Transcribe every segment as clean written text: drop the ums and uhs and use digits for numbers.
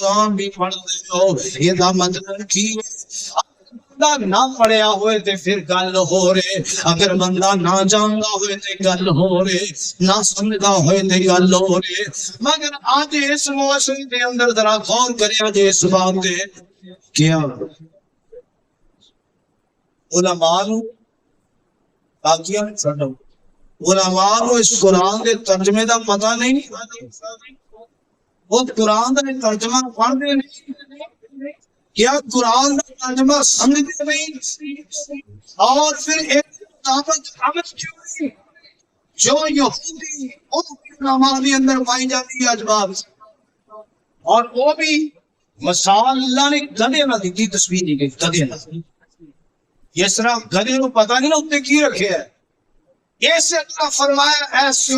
قرآن بھی پڑھتے ہو، یہ دا مطلب کی بندہ نہ پڑھیا ہوئے تے پھر گل ہو رہے، اگر بندہ نہ جاندا ہوئے تے گل ہو رہے، نہ سمجھدا ہوئے تے گل ہو رہے۔ مگر آج اس موسم دے اندر ذرا غور کریا جے اس بات تے کیا علماء نو باقیاں چھڈو، علماء نو اس قرآن دے ترجمے دا پتہ نہیں، وہ قرآن دا ترجمہ پڑھتے نہیں، کیا قرآن کا ترجمہ سمجھتے نہیں، اور پھر ایک مطابق عمل کیوں نہیں جو یہودی ان علماء کے اندر پائی جاتی ہے اجباب، اور وہ بھی مثال اللہ نے گدے نہ دی تصویر دی گئی، گدے نہ اس طرح گدے کو پتہ نہیں نا اتنے کی رکھے ہے، ایسے اللہ فرمایا ایسے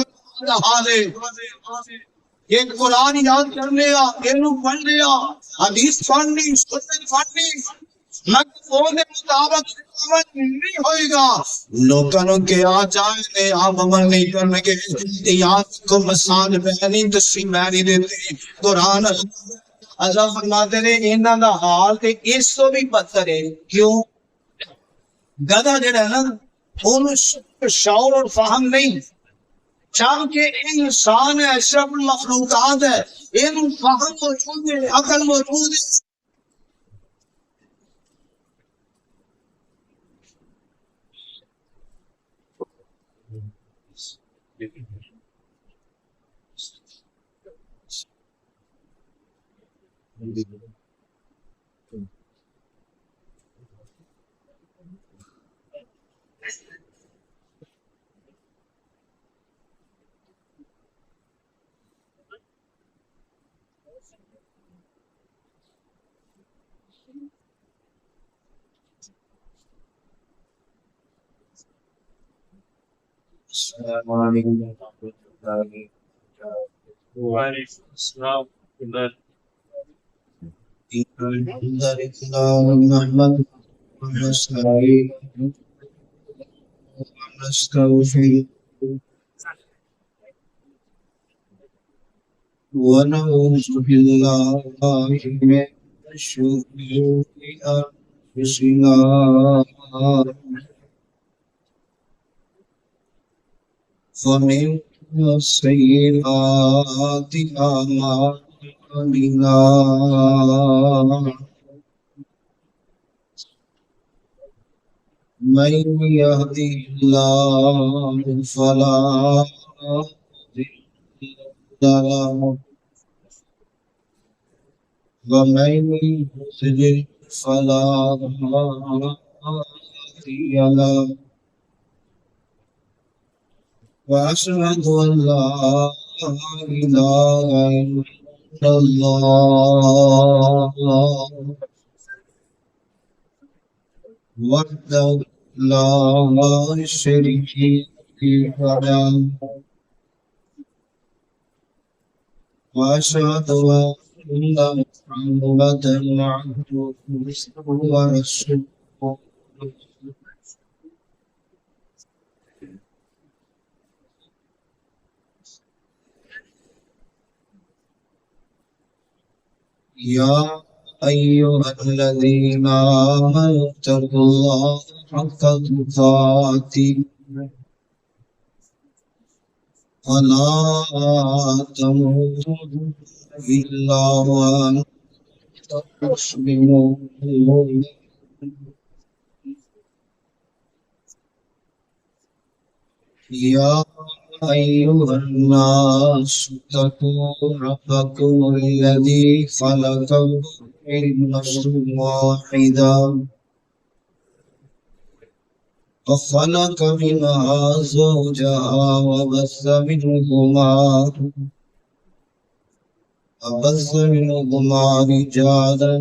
حال ہے، یہ قرآن یاد کر لیا، علم پڑھ لیا، حدیث پڑھنی، سنت پڑھنی، مگر وہ مطابق عمل نہیں ہوئے گا، لوگوں کے آ جائے نے آپ عمل نہیں کرنے کے، یاد کو مثال میں نہیں تصویر میں نہیں دیتے، قرآن اللہ فرماتے رہے انہاں دا حال تے اس تو بھی بدتر ہے، کیوں؟ گدھا جڑا ہے نا انہوں شعور اور فہم نہیں، چاہے انسان ہے، اشرف المخلوقات ہے، انہوں فہم موجود ہے، عقل موجود ہے، السلام علیکم ورحمۃ اللہ وعلیکم السلام ونعوذ باللہ من شرور انفسنا ومن سیئات اعمالنا من يهده الله فلا مضل له ومن يضلل فلا هادي له وأشهد أن لا إله إلا الله وحده لا شريك له وأشهد أن محمدا عبده ورسوله يا أيها الذين آمنوا اتقوا الله حق تقاته ولا تموتن إلا وأنتم مسلمون يا أيها الناس اتقوا ربكم الذي خلقكم من نفس واحدة وخلق منها زوجها وبث منهما رجالا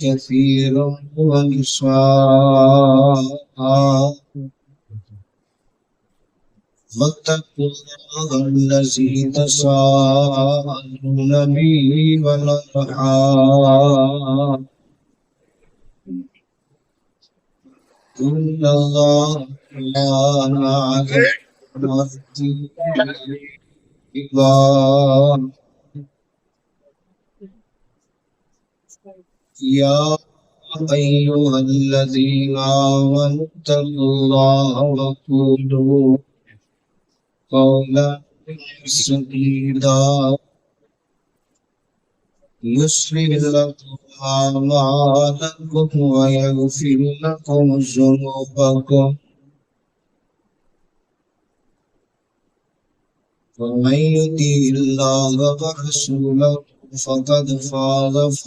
كثيرا ونساء واتقوا الله الذي تساءلون به والأرحام إن الله كان عليكم رقيبا یا ایھا الذین آمنوا اتقوا اللہ وقولوا قولا سدیدا يصلح لكم أعمالكم ويغفر لكم ذنوبكم ومن يطع الله ورسوله فقد فاز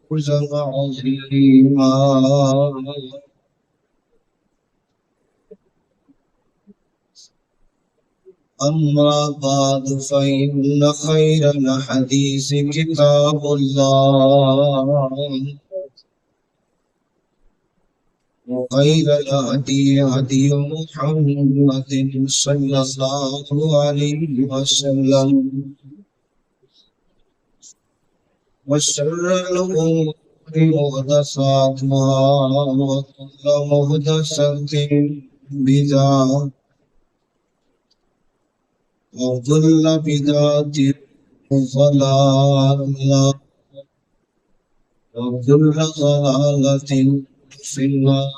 فوزا عظيما أما بعد فإن خير الحديث كتاب الله وخير الهدي هدي محمد صلى الله عليه وسلم وشر الأمور محدثاتها وكل محدثة بدعة وكل بدعة ضلالة وكل ضلالة في النار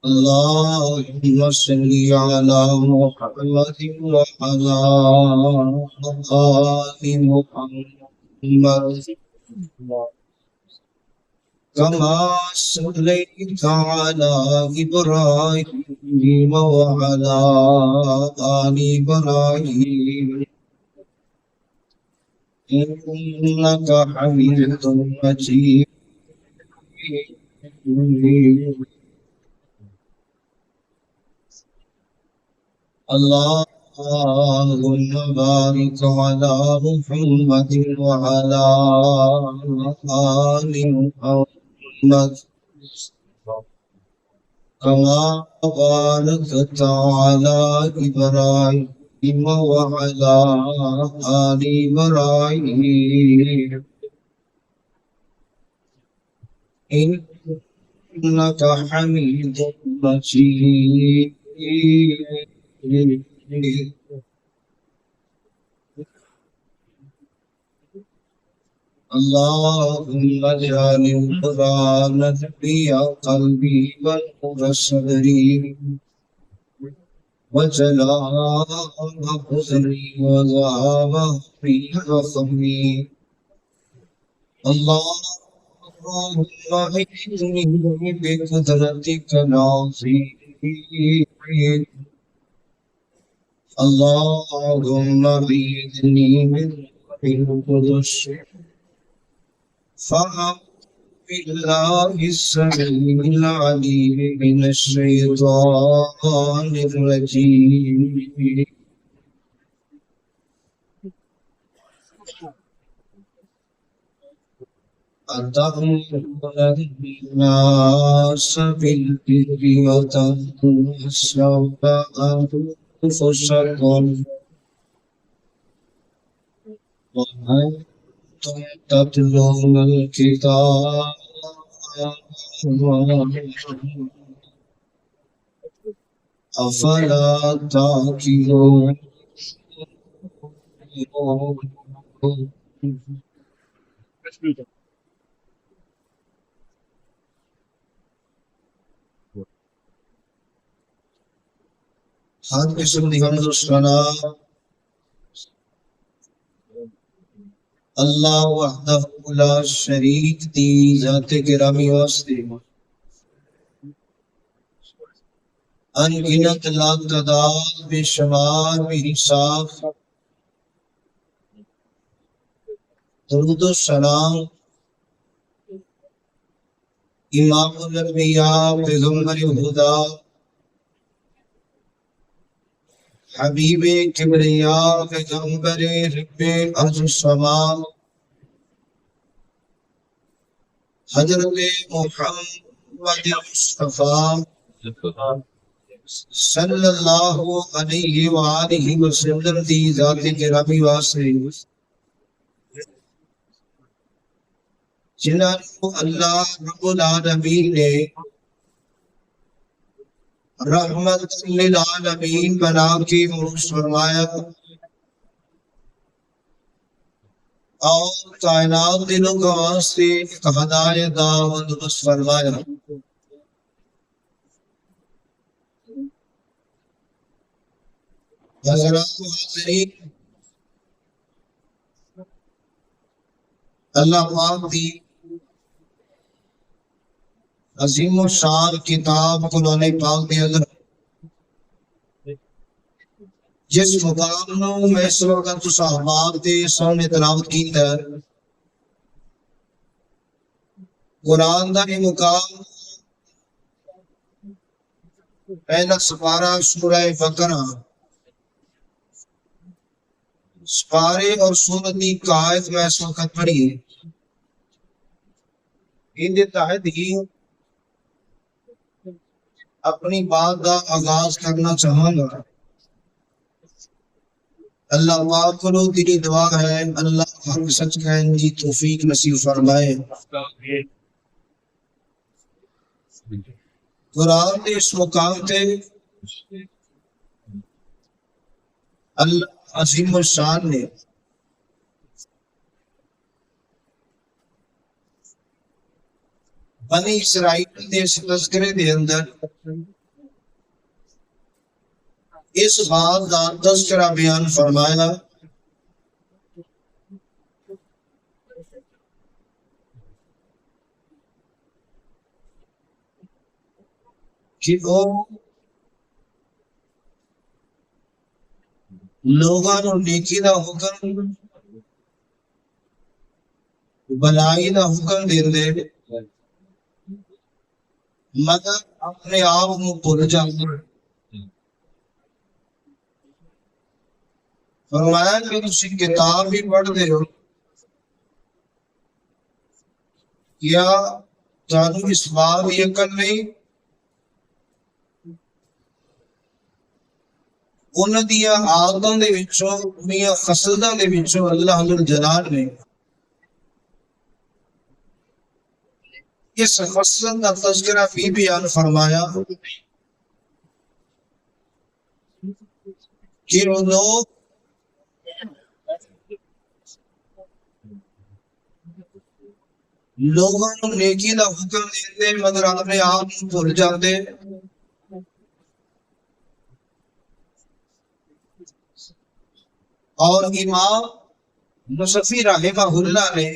اللهم صل على محمد وعلى آل محمد كما صليت على إبراهيم وعلى آل إبراهيم إنك حميد مجيد اللهم بارك على محمد وعلى آل محمد كما باركت على إبراهيم وعلى آل إبراهيم إنك حميد مجيد اللهم اجعل القرآن ربيع قلبي ونور صدري وجلاء حزني وذهاب همي وغمي اللهم اعذني بقدرتك العظيم اللهم اعذني من القدس فأعوذ بالله السميع العليم من الشيطان الرجيم أتأمرون الناس بالبر وتنسون أنفسكم وأنتم تتلون الكتاب أفلا تعقلون ہر قسم کی حمد و ثنا اللہ وحدہ لا شریک دی ذات گرامی واسطے ان گنت لا تعداد بے شمار بے حساب درود و سلام امام الانبیاء پیغمبر خدا حبیب کبریاء پیغمبر رب ارض السماء حضرت محمد مصطفیٰ صلی اللہ علیہ وآلہ وسلم دی ذات گرامی واسطے جنہوں اللہ رب العالمین نے رحمت للعالمین بنا کے مبعوث فرمایا اور کائنات دلوں کا واسطے ہدایت بندوبست فرمایا۔ حضرات حاضرین، اللہ پاک دی عظیم و شان کتاب قرآن پاک دے اندر جس مقام نو میں اس وقت صحابات دے سامنے تلاوت کیتا ہے، قرآن دا یہ مقام پہلا سپارہ سورہ بقرہ، سپارے اور سورت کی قائد میں اس وقت پڑھی ہے۔ ان دے تحت ہی اپنی بات کا آغاز کرنا چاہوں گا۔ اللہ پاک کو تیری دعا ہے اللہ حق سچ کہنے کی توفیق نصیب فرمائے۔ قرآن کے اس مقام تے اللہ عظیم الشان نے بنی اسرائیل دے اس تذکرے دے اندر اس بات کا تذکرہ بیان فرمایا کہ وہ لوگاں نو نیکی دا حکم بلائی دا حکم دیندے مگر اپنے آپ کو بھول جاندے۔ فرمایا کہ تسی کتاب بھی پڑھ دے ہو، کیا تانوں اس بات کی عقل نہیں انہاں دیاں عادتاں دے وچوں میاں خصلتاں دے وچوں اللہ ذوالجلال نے اس خصلت کا تذکرہ بھی بیان فرمایا کہ وہ لوگ لوگوں کو نیکی دا حکم دیتے مگر اپنے آپ کو بھول جاتے۔ اور امام نصفی رحمہ اللہ نے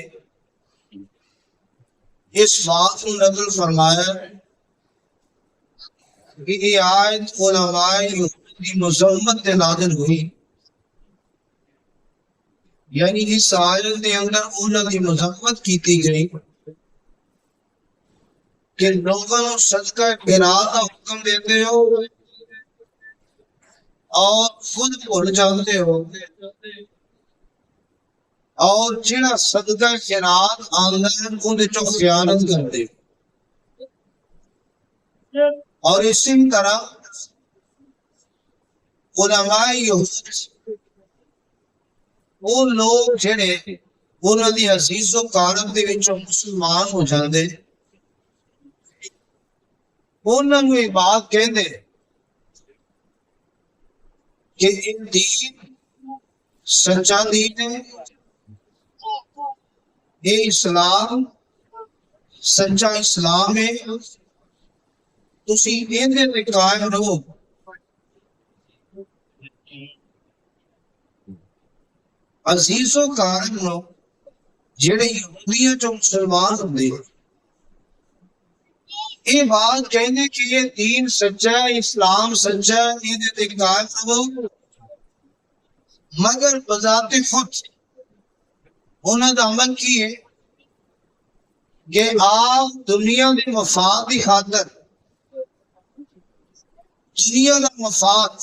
اس بات کو نقل فرمایا کہ یہ آیت علماء کی مذمت سے نازل ہوئی، یعنی اس آیت کے اندر انہوں کی مذمت کی گئی کہ لوگوں کو صدقہ قرات کا حکم دیتے ہو اور خود بھول جاتے ہو، اور جڑا صدقہ قرات آندا ہے اون وچوں خیانت کرتے ہو۔ اور اسی طرح علماء یہود وہ لوگ جڑے انہاں دی عزیز و کارم دے وچوں مسلمان ہو جاندے انہاں نوں یہ بات کہندے کہ ان دین سچا دین ہے، یہ اسلام سچا اسلام ہے، تسی ایندے تے قائم رہو۔ عزیز و کارم نو جڑے یہودیاں چوں مسلمان ہوندے یہ بات کہندے کہ یہ دین سچا ہے، اسلام سچا ہے، ایندے تے قائم رہو، مگر بذات خود انہاں دا عمل کی ہے کہ آپ دنیا دے مفاد دی خاطر دنیا دا مفاد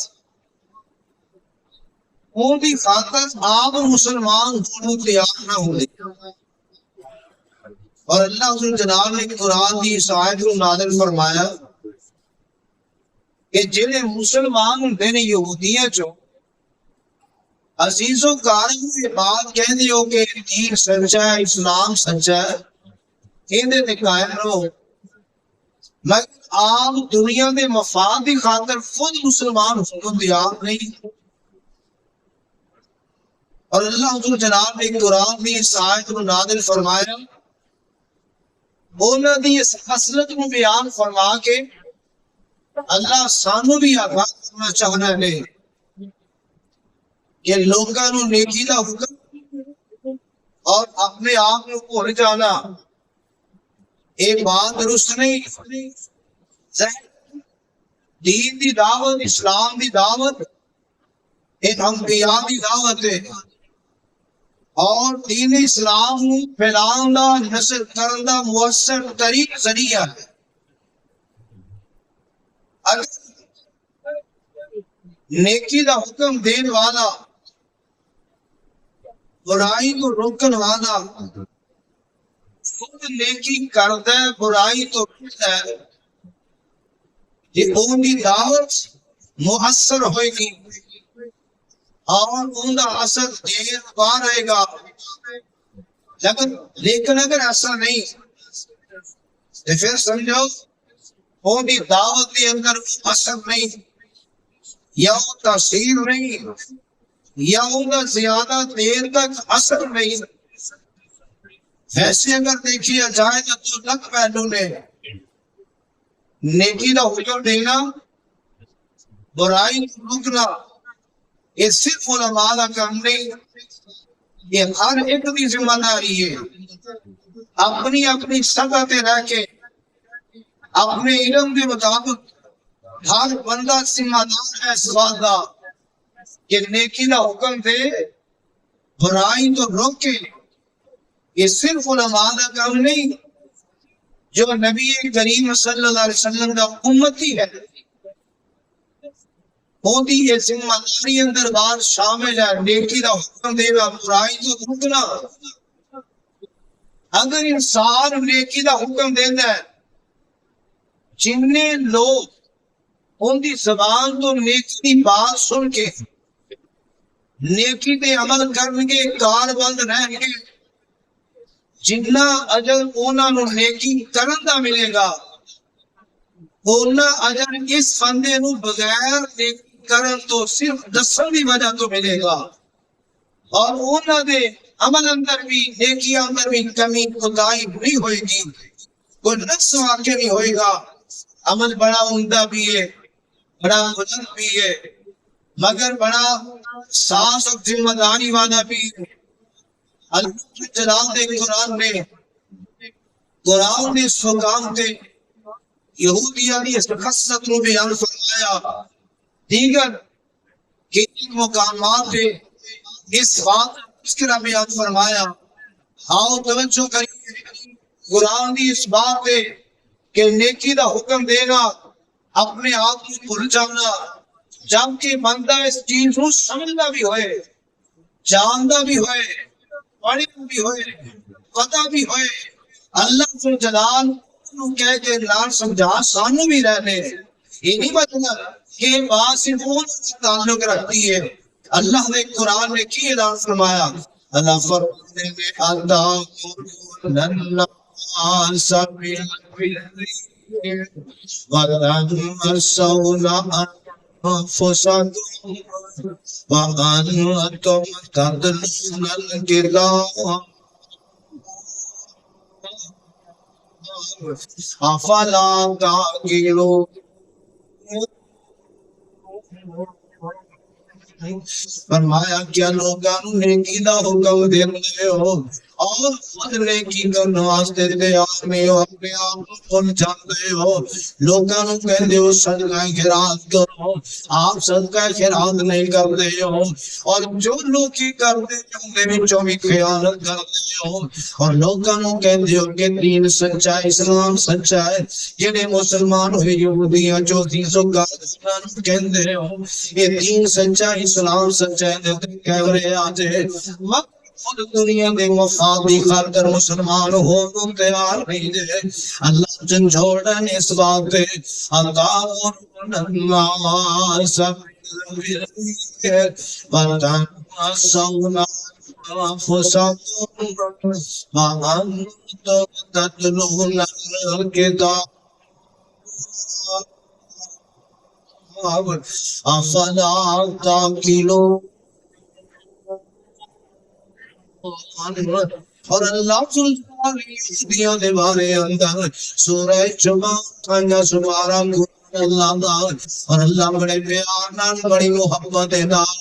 اون دی خاطر آپ مسلمان ہونے تیار نہ ہوندے۔ اور اللہ جناب نے قرآن کی اس آیت کو نازل فرمایا کہ جنہیں مسلمان ہوندے نے یہودیاں چوں عزیز و کارم یہ بات کہندے ہو کہ دین سچا ہے، اسلام سچا ہے، ایندے تے قائم رہو، مگر آپ دنیا دے مفاد کی خاطر خود مسلمان کو تیار نہیں. اور اللہ تعالی جناب نے قرآن میں اس آیت کو نازل فرمایا، انہاں دی اس خصلت کو بیان فرما کے اللہ سانو بھی آگاہ کرنا چاہنا ہے کہ لوگاں نو نیکی دا حکم اور اپنے آپ کو بھول جانا ایک بات درست نہیں. دین دی دعوت، اسلام دی دعوت ایک انبیاء دی دعوت ہے، اور دین اسلام پھیلان دا، نشر کرن دا مؤثر طریق ذریعہ ہے. اگر نیکی دا حکم دین والا، برائی کو روکن والا خود نیکی کرتا ہے، برائی تو روکتا ہے، یہ ان کی دعوت مؤثر ہوئے گی اور ان کا اثر دیر بعد رہے گا. لیکن اگر ایسا نہیں تو پھر سمجھو ان کی دعوت کے اندر اثر نہیں، یا تاثیر نہیں، یا ان کا زیادہ دیر تک اثر نہیں. ویسے اگر دیکھیا جائے تو لگ پہلو نے نیکی دا حکم دینا، برائی کو روکنا، یہ صرف علماء کا کام نہیں، یہ ہر ایک کی ذمہ داری ہے. اپنی اپنی سطح تے رہ کے اپنے علم کے مطابق ہر بندہ ذمہ دار ہے اس بات کا کہ نیکی دا حکم دے، برائی تو روکے. یہ صرف علماء کا کام نہیں، جو نبی کریم صلی اللہ علیہ وسلم کا امتی ہے ہوتی یہ ذمہ داری اندر بار شامل ہے. نیکی کا حکم دے گا، برائی تو روکنا. اگر انسان نیکی کا حکم دینا ہے، جننے لوگ ان کی زبان تو نیکی کی بات سن کے نیکی پہ عمل کرنے کے کار بند رہ کے جنہ اجر انہاں نو نیکی کرن دا ملے گا، انہاں اجر اس بندے نو بغیر نیکی کرن تو صرف دسن دی وجہ تو ملے گا. اور انہاں دے عمل اندر بھی، نیکی اندر بھی کمی کوتاہی نہیں ہوئے گی، کوئی نقص واقع نہیں ہوئے گا. عمل بڑا عمدہ بھی ہے، بڑا بلند بھی ہے، مگر بڑا ساس اور ذمہ داری والا بھی ہے. اللہ جلال دے قرآن نے اس مقام تے یہودیہ دی اس خصلت نو بیان فرمایا، دیگر کئی مقامات پہ اس بات اس طرح بیان فرمایا. ہاں توجہ کریے، قرآن دی اس بات پہ کہ نیکی دا حکم دینا، اپنے آپ کو بھول جانا، جبکہ بندہ اس چیز کو سمجھنا بھی ہوئے، جاننا بھی ہوئے، پڑھی بھی ہوئے، پتہ بھی ہوئے. اللہ سے جلال کہہ کے لال سمجھا سانو بھی رہنے. یہ نہیں مطلب کہ بات صرف ان سے تعلق رکھتی ہے. اللہ نے قرآن میں کی اعلان فرمایا، اللہ فرمانے میں اللہ سبیل وَلَنْ أَنفُسَكُمْ وَأَنْتُمْ تَتْلُونَ الْكِتَابَ أَفَلَا تَعْقِلُونَ. فرمایا کیا لوگوں نے نیکی دا حکم دیندے ہو اور خود نیکی کرنے واسطے تیار نہیں ہو، اپنے آپ کو بھول جاتے ہو. لوگوں کہتے ہو صدقہ خیرات کرو، آپ صدقہ خیرات نہیں کرتے ہو، اور جو لوگ کی کرتے ہیں بچوں بھی خیانت کرتے ہو. اور لوگوں کہتے ہو کہ دین سچا ہے، اسلام سچا ہے. جنہیں مسلمان ہوئے یہودیاں جو چیزوں کا کہتے ہو یہ دین سچا ہے، اسلام سچا ہے، کہہ رہے آتے خود دنیا دے مفاد کی خاطر مسلمان ہو تو تیار نہیں دے. اللہ جھنجھوڑن اس بات پہ اللہ سب سونا فسقون وانتم تتلون الکتاب. افلا تاکلون. اور اللہ سلطان دے بارے اندر سورہ جمعہ کا سپارہ اللہ دا، اور اللہ بڑے پیار نال بڑی محبت نال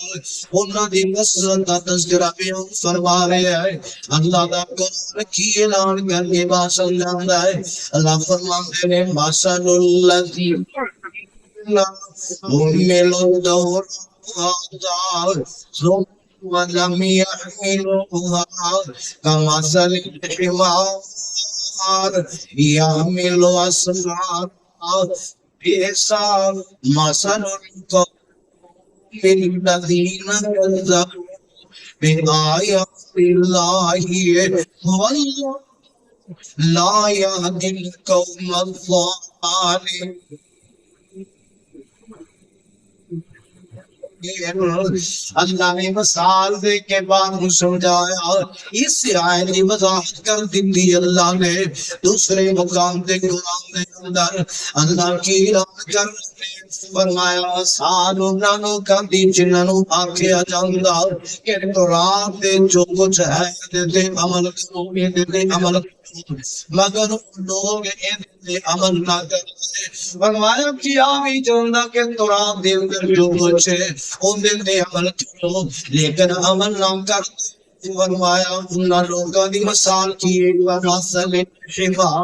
انہاں دی نصرت دا تذکرہ بیان فرما رہے ہیں. اللہ دا قرآن کی اعلان کر کے باسل جاندا ہے. اللہ فرماتے ہیں مثل الذین حملوا التوراة ولم يحملوها كمثل الحمار يحمل أسفارا بئس مثل القوم الذين كذبوا بآيات الله والله لا يهدي القوم الظالمين. اللہ نے مثال دے کے بعد سمجھایا. اس آیت کی وضاحت کر دی اللہ نے دوسرے مقام دے قرآن دے اندر. اللہ کی رحمت کر فرمایا مثال انہوں کا دی جنہوں آکھیا جاندا کہ قرآن دے جو کچھ ہے دے عمل کرو دے عمل مگر لوگ دے عمل نہ کرتے. فرمایا کیا بھی جاندا کہ قرآن دے اندر جو کچھ ہے ان دے عمل کرو لیکن عمل نہ کرتے. فرمایا انہاں لوگاں دی مثال کی مثل حمار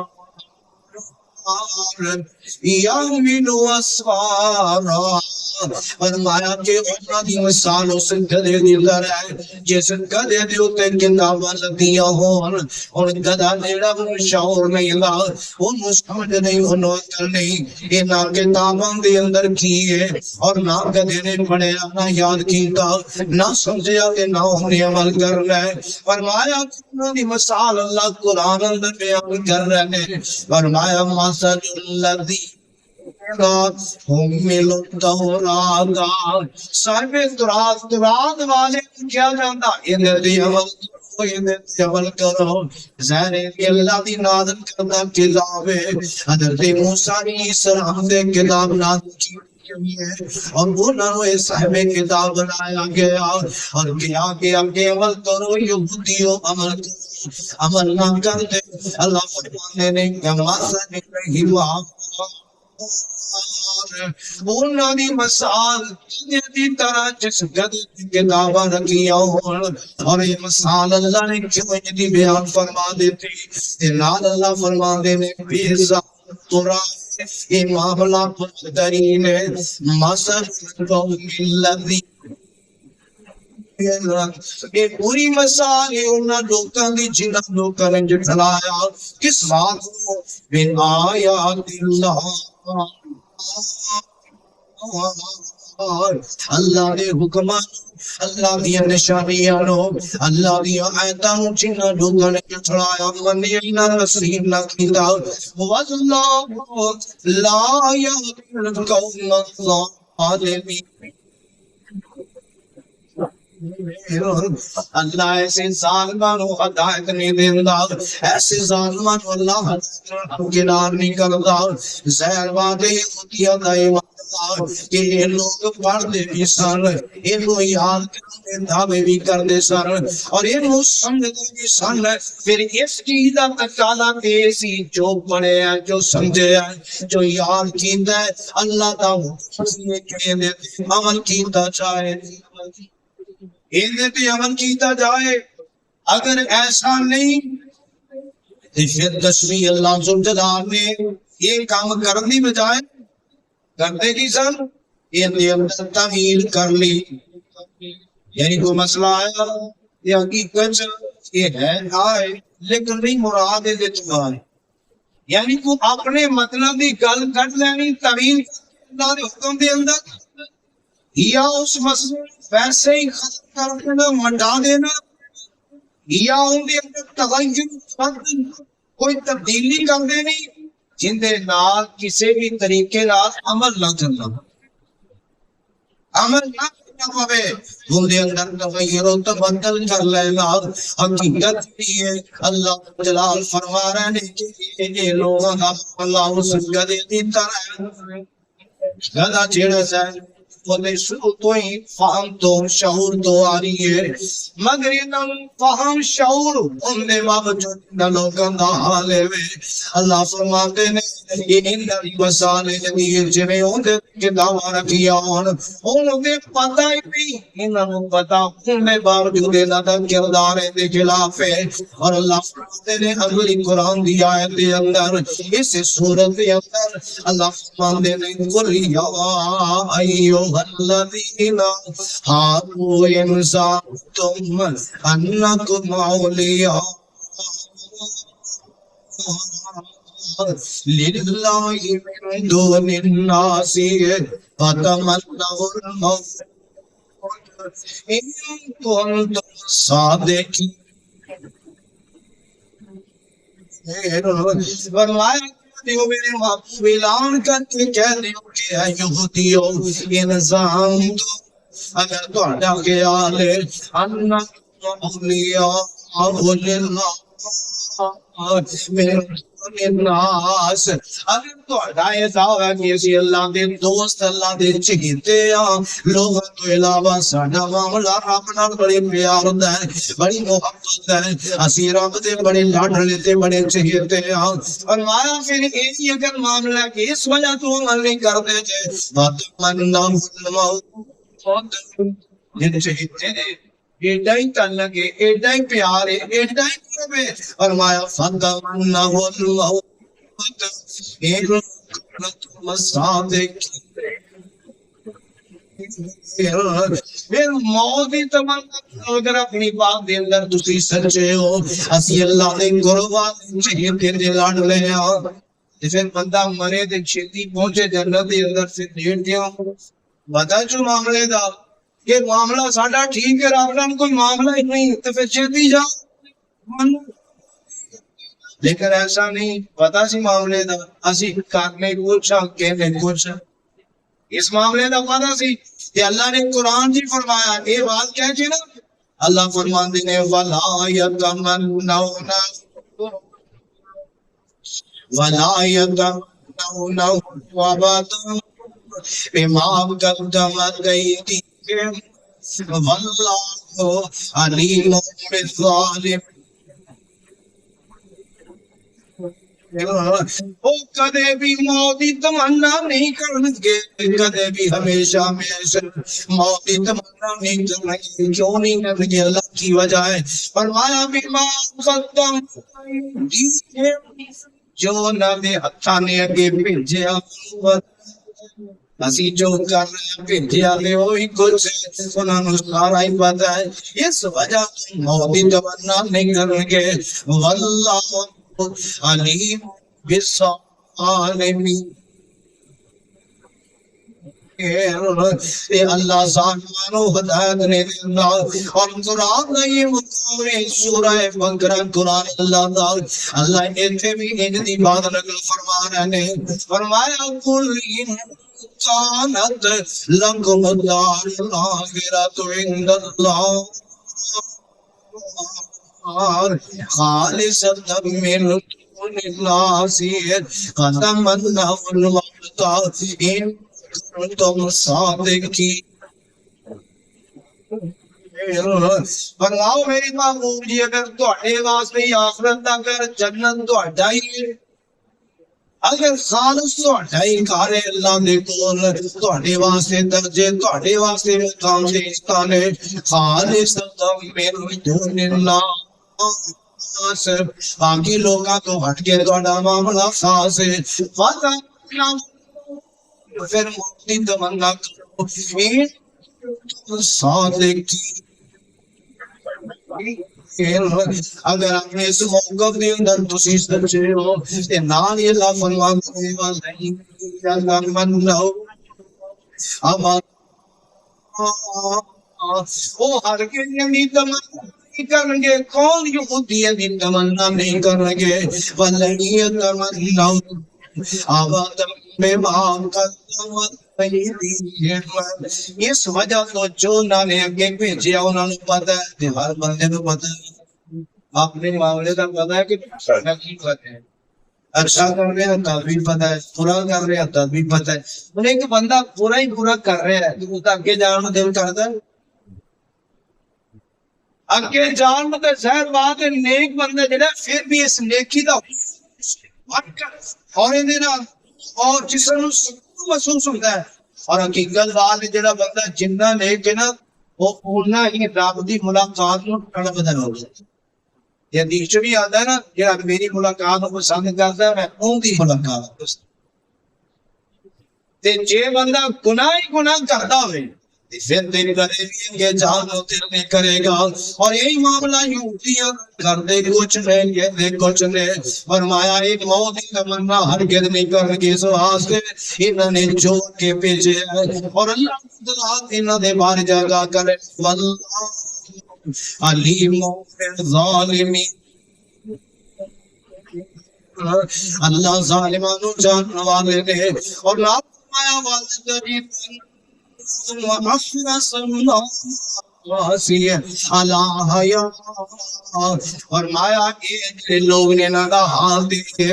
یحمل اسفارا. فرمایا کہ انہاں دی مثال اس گدھے دی طرح ہے جس گدھے دے اوتے کتاباں لگیاں ہون. اور گدھا جیڑا شعور نہیں لا اونوں سمجھ نہیں اونوں عقل نہیں انہاں کتاباں دے اندر کی ہے اور نہ گدھے نے پڑھیا نہ یاد کیتا نہ سمجھیا کہ نہ انہیں عمل کرنا ہے. فرمایا انہاں دی مثال اللہ قرآن اندر بیان کر رہے ہیں. فرمایا مثل الذین حملوا التوراة صاحب تورات والے کیا جاندا عمل کرو. زہر اللہ دی نازل کردہ کتاب ہے. حضرت موسیٰ علیہ السلام دے کتاب نازل کی اور وہ نہ صاحب کتاب بنایا گیا اور کیا کہ آگے عمل کرو یہ بدھیو عمل کرو عمل نہ کرتے. اللہ فرمانے نے مثل الحمار انہاں دی مثال دی طرح جس گدھے کی کتاباں رکھیاں ہون. اور یہ مثال اللہ نے کیوں دی بیان فرما دیتی نال اللہ فرما دے نے بیزا قرآن یہ معاملہ ترین ہے. مثل القوم الذین یہ پوری مثال ہے انہاں لوکاں دی جنہاں لوکاں نے جھٹلایا کس بات کو بن آیات اللہ اللہ دے حکمان اللہ دی نشانیاں اللہ دی آیتاں جنہاں لوکاں نے جھٹلایا منیا نہ تسلیم نہ کیتا. واللہ لا یهدی القوم الظالمین. اللہ ایسے ظالماں نو ہدایت نہیں دیندا ایسے ظالماں نو اللہ کنار نہیں کردا. زہر وعدے ہوتیاں دا کہ یہ لوگ پڑھتے بھی سن انہوں یاد کرتے دعوے بھی کرتے سن اور انہوں سمجھتے بھی سن. پھر اس چیز کا تقاضا ایسی جو پڑھے ہیں جو سمجھے ہیں جو یاد کیتا ہے اللہ کا عمل کیتا چاہے عمل کیتا جائے. اگر ایسا نہیں پھر تشریح اللہ جلال نے یہ کام کرنے بجائے کرتے کی سن یہ تعمیل کر لی. یعنی کوئی مسئلہ آیا یہ حقیقت یہ ہے آئے لیکن نہیں مراد ہے یعنی کو اپنے مطلب کی گل کٹ لینی تعمیل اللہ کے حکم کے اندر یا اس مسئلے ویسے ہی ختم کر دینا منڈا دینا یا ان کے اندر تغیر کوئی تبدیلی کر دینی جن دے نال کسی بھی طریقے نال عمل نہ کرنا عمل نہ کرنا پوے وہ دے اندر تغیر و تبدل کر لینا حقیقت یہ اللہ جلال فرما رہے کہ یہ لوگوں کا اللہ اس گدے دی طرح گدا چیڑا سے وہ شروع تو ہی فہم تو شعور تو آ رہی ہے مگر یہ فہم شعور ان دے باوجود نہ لوگوں دا حالے وے اللہ فرماتے ہیں یہ اندر وسالے جدید جنہیں ان دے کتاباں رکھیا ان دے پتہ ہی نہیں انہوں پتہ ان دے باوجود نہ دا کردار دے خلاف ہے اور اللہ فرماتے ہیں اگلی قرآن دی آیت دے اندر اس صورت دے اندر اللہ فرماتے ہیں قل یا ایوہ الذین ہادوا ان زعمتم انکم اولیاء للہ من دون الناس فتمنوا الموت ان کنتم صادقین فرمایا دیو میرے محبوب اعلان کر کے کہہ دیو کہ اے یہودیو انسان تو اگر تہاڈا خیال ہے انکم اولیاء للہ الناس اگر تہاڈا یہ دعویٰ ہے کہ اسی اللہ دے دوست اللہ دے چہیتے لوگوں تو علاوہ ساڈا معاملہ رب نال بڑے پیار ہوندا ہے بڑی محبت ہے اسی رب دے بڑے لاڈلے تے بڑے چہیتے فرمایا پھر یہ اگر معاملہ کہ اس وجہ تو عمل نہیں کرتے جے فتمنوا الموت جن چہیتے ایڈا ہی تعلق ہے ایڈا ہی پیار ہے ایڈا ہی قرب ہے فرمایا فتمنوا الموت ان کنتم صادقین پھر موت ہی تمنا اگر اپنی بات دے اندر تسی سچے ہو اسی اللہ دے قربات چاہیے تیرے لاڈ لے پھر بندہ مرے تے چھتی پہنچے جنت دے اندر پھر ڈیڑھ دیا بتا جو معاملے دا کہ معاملہ ساڈا ٹھیک ہے رب نال کوئی معاملہ ہی نہیں تو پھر چھتی جا لیکن ایسا نہیں پتا سی معاملے دا اسی کرنے کچھ کہنے کچھ اس معاملے دا پتا سی کہ اللہ نے قرآن جی فرمایا یہ بات کہہ کے نا اللہ فرماندے نے وَلَا يَتَمَنَّوْنَهُ أَبَدًا بِمَا قَدَّمَتْ أَيْدِيهِمْ وَاللَّهُ عَلِيمٌ بِالظَّالِمِينَ وہ کدے بھی موت کی تمنا نہیں کریں گے کدے بھی ہمیشہ ہمیشہ موت کی تمنا نہیں کریں گے کیوں نہیں کریں گے اللہ کی وجہ ہے فرمایا بما قدم جو نہ دے ہتھاں نے اگے بھیجیا اسی جو کر رہے ہیں بھیجیا لے وہی کچھ انہوں نے سارا ہی پتا ہے اس وجہ تم موت کی تمنا نہیں کریں گے واللہ علیم بالظالمین اللہ ظالمانو ہدایت نے دینا اور قرآن نہیں مطمئن سورہ بقرہ قرآن اللہ ایتھے بھی انجدی بات نقل فرما رہے ہیں فرمایا قل ان کانت لکم الدار الاخرۃ عند اللہ خالصۃ من دون الناس فتمنوا الموت ان کنتم صادقین فرماؤ میری محبوب جی اگر تہاڈے واسطے آخرت دا گھر جنت تہاڈا ہی ہے اگر خالص تہاڈا ہی گھر ہے اللہ دے کول تہاڈے واسطے درجے تہاڈے واسطے مقام تے استان ہے خالصۃ من دون اللہ باقی لوگاں تو ہٹ کے تہاڈا معاملہ خاص ہے پھر موت کی تمنا کرو پھر صادقین اگر اپنے اس موقف کے اندر تسی سچے ہو تے نال یہ اللہ فرماتے ہیں واللہ منو اب وہ ہر کے لیے تمنا نہیں کریں گے کون یہودی کی تمنا نہیں کریں گے واللہ تمنا ابدا بما قدمت اس وجہ تو جو انہوں نے اگے بھیجیا انہوں نے پتا ہے، ہر بندے کو پتا ہے اپنے معاملے کا پتا ہے کہ کی پتا ہے، اچھا کر رہے ہیں تب بھی پتا ہے، برا کر رہے ہیں تب بھی پتا ہے۔ ایک بندہ برا ہی برا کر رہا ہے تو اگے جان میں دل کرتا ہے، اگے جان میں تو ظاہر بات ہے نیک بندہ جڑا پھر بھی اس نیکی دا اور جس کو محسوس ہوتا ہے، اور حقیقت بات ہے جڑا بندہ جنہ نیک ہے نا وہ اتنا ہی رب دی ملاقات نو تڑپدا ہوگا۔ یہ حدیث بھی آتا ہے نا جڑا میری ملاقات کو پسند کرتا ہے میں اون دی ملاقات پسند، تے جے بندہ گناہ ہی گناہ کرتا ہوئے پھر دل کرے یہ جان اترنے کرے گا، اور یہی معاملہ یہودیاں کرتے کچھ نہیں کہتے کچھ نہیں۔ فرمایا ایک موت کی تمنا ہرگز نہیں کرنے کی اس واسطے انہوں نے جوڑ کے بھیجے ہے، اور اللہ انہوں نے بار جگہ کرے واللہ علیم ظالمین، اللہ ظالمانوں جاننے والے نے، اور نام فرمایا والذین فرمایا یہ لوگ نے نہ حال دیکھے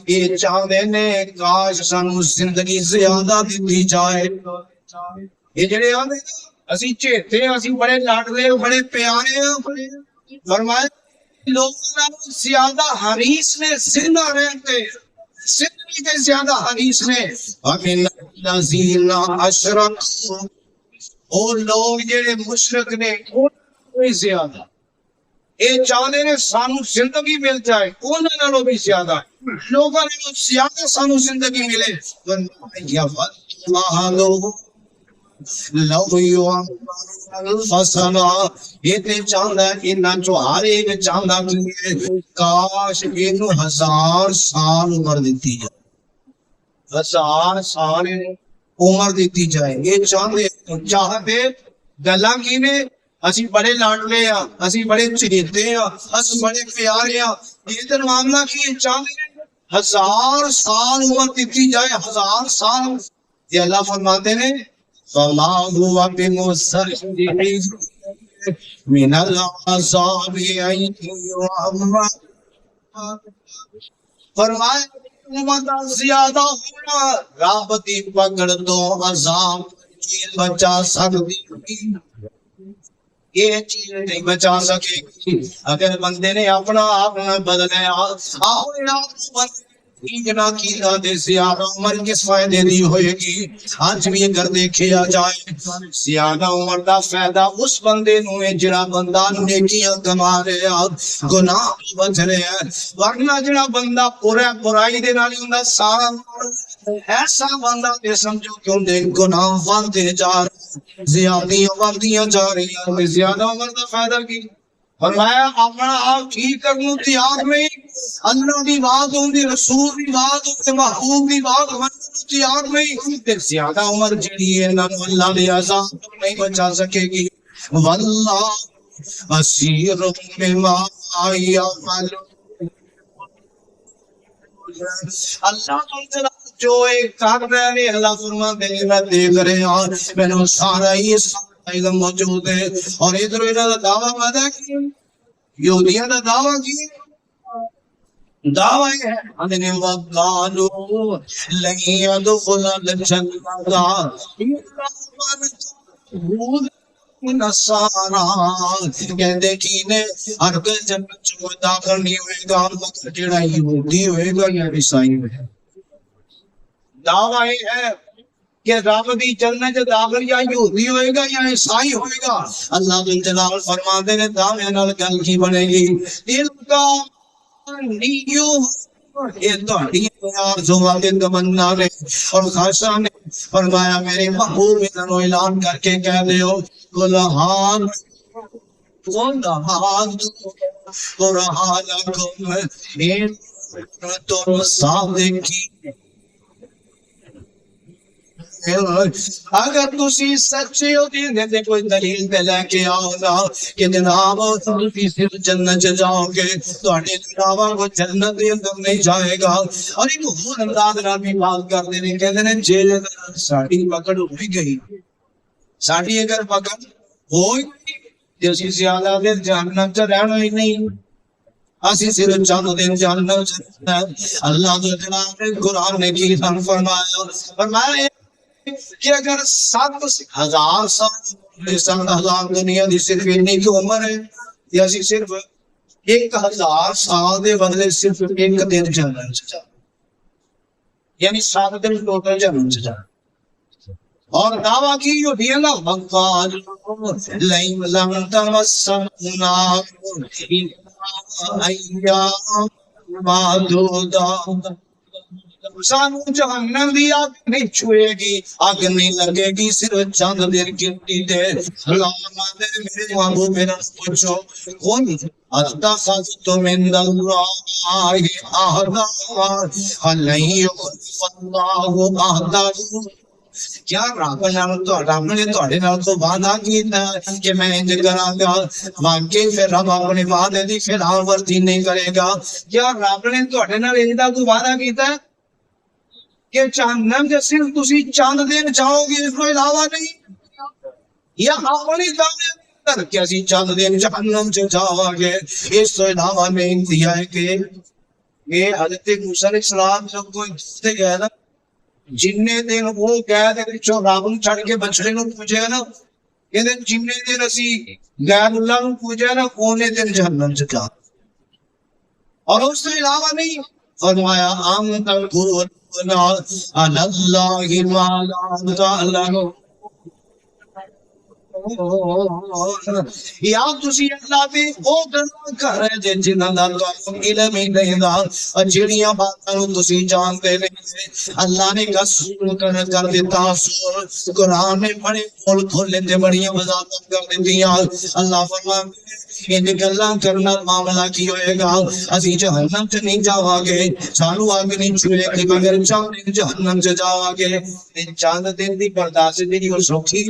یہ چاہتے نے کاش سانو زندگی زیادہ دیتی جائے۔ یہ جڑے آتے اسی چیتے اسی بڑے لاڈلے بڑے پیارے ہیں، فرمایا لوگوں زیادہ حریص نے زندہ رہتے زندگی کے زیادہ حریص نے، وَمِنَ الَّذِينَ أَشْرَكُوا اور لوگ جڑے مشرک نے کوئی زیادہ یہ چاہتے ہیں سانو زندگی مل جائے، انہوں نے بھی زیادہ لوگوں نے زیادہ سانو زندگی ملے، یہ چاہتا ہے انہاں جو ہر ایک چاہتا کہ کاش انہوں 1000 سال عمر دیتی جائے، 1000 سال عمر دیتی جائے۔ یہ چاہتے گلاں کی نے اسی بڑے لاڈلے ہیں، اسی بڑے چہیتے ہیں، اسی بڑے پیارے ہیں، یہ تو معاملہ کی چاہتے 1000 سال عمر دیتی جائے، 1000 سال۔ یہ اللہ فرماتے ہیں فَمَا هُوَ بِمُصْرِخِهِمْ مِنَ الْعَذَابِ أَن يُعَمَّرَ، فرمایا امت زیادہ ہونا رب دی پکڑ تو عذاب چیز بچا سکتی، یہ چیز نہیں بچا سکے گی اگر بندے نے اپنا آپ بدلے اپنے آپ اتنا کینا دے زیادہ عمر کس فائدے دی ہوئے گی۔ آج بھی اگر دیکھیا جائے زیادہ عمر دا فائدہ اس بندے نو ہے جڑا بندہ نیکیاں کما رہے ہیں گناہ بچ رہے ہیں، ورنہ جڑا بندہ برائی دے نال ہوندا سارا ایسا بندہ تے سمجھو کہ ان دے گناہ بڑھتے جا رہے زیادتیاں بڑھتیاں جا رہی ہیں، زیادہ عمر دا فائدہ کی؟ فرمایا اپنا آپ ٹھیک کرنو تیار نہیں، اللہ دی بات ہوندی، رسول دی بات ہوندی، محبوب دی بات ہوندی تیار نہیں، پھر زیادہ عمر جڑی ہے نہ اللہ نے عذاب نہیں بچا سکے گی۔ واللہ بصیر بما یعملون، اللہ جو ایک کر رہے ہیں اللہ فرماتے ہیں میں دیکھ رہے ہیں، میں نے سارا ہی علم موجود ہے۔ اور ادھر انہوں نے دعویٰ پیدا کی، یہودیاں نے دعویٰ کی، دعویٰ ہے انہیں وقالو لن يدخل الجنة نصارا، کہتے کی نے ہرگز جنت میں داخل نہیں ہوئے گا مگر جڑا یہودی ہوئے گا یا عیسائی ہوئے گا۔ دعویٰ ہے کہ رب دی جنت داخل یا یہودی ہوئے گا یا عیسائی ہوئے گا۔ اللہ بن جلال فرماتے ہیں دعوے نال گل کی بنے گی، دل کا نیو یہ تہاڈی آرزوواں تے تمنا نے اور خاصا نے فرمایا میرے محبوب انہوں اعلان کر کے کہہ دیو قرآن تو صادقی اگر تسی سچے ہو تے کوئی دلیل پہ لے کے آؤ نا کہ جناب تسی صرف جنت چ جاؤ گے، تہاڈے علاوہ کوئی جنت دے اندر نہیں جائے گا۔ اور ایک ہور انداز نال بھی بات کرتے ہیں، کہتے ہیں جے اگر ساڈی پکڑ ہوئی گئی، ساڈی اگر پکڑ ہوئی تے اسی زیادہ دیر جہنم چ رہنا ہی نہیں، اسی صرف چند دن جہنم چ رہنا۔ اللہ جناب نے قرآن نے کی فرمایا، فرمایا کہ اگر 7,000 سال 7,000 دنیا دی صرف اتنی کی عمر ہے، یا اسی صرف 1,000 سال دے بدلے صرف ایک دن جہنم چ جا، یعنی 7 دن ٹوٹل جہنم چ جا۔ اور دعویٰ کی جو بھی اللہ وقال لئن لم تمسنا ایام معدودات، سانو جہنم دی آگ نہیں چھوئے گی، آگ نہیں لگے گی صرف چند دیر گنتی دے۔ علامہ دے میرے محبوب میرا پوچھو کون اتخذت من اللہ عہدا فلن یخلف اللہ عہدہ، کیا رب نے تہاڈے نال تو وعدہ کیتا ہے کہ میں انج کراں گا، واقعی پھر رب اپنے وعدے دی خلاف ورزی نہیں کرے گا؟ کیا رب نے تہاڈے نال انج دا کوئی وعدہ کیتا ہے کہ جہنم سے صرف تسی چند دن جاؤ گے، اس کو علاوہ نہیں؟ یا اپنی دعوے کر کے اسی چند دن جہنم سے جاؤ گے، اس کو علاوہ نہیں دیا ہے کہ یہ حضرت موسیٰ علیہ السلام جب کوئی دوسرے گئے نا، جننے دن وہ گئے دے پچھوں رب نوں چھڑ کے بچڑے نوں پوجے نا، کہ جننے دن اسی غیر اللہ نوں پوجے نا، اونے دن جہنم سے جا۔ اور اس سے علاوہ نہیں فرمایا ام تقولون علی اللہ ما لا تعلمون، یا تسی اللہ پہ وہ گلاں کر رہے جے جنہاں دا تانوں علم ہی نہیں دا، اور جڑیاں باتاں نوں تسی جانتے نہیں۔ اللہ نے قسم کر دیتا، قرآن نے بڑے کھول کھولے تے بڑیاں وضاحتاں کر دتیاں۔ اللہ فرماتا ان گلاں کرنا معاملہ کی ہوئے گا، اسی جہنم چ نہیں جاواں گے، سانو آگ نہیں چھوئے گی، مگر چند دن جہنم چ جاواں گے۔ چند دن دی برداشت دی اور سوکھی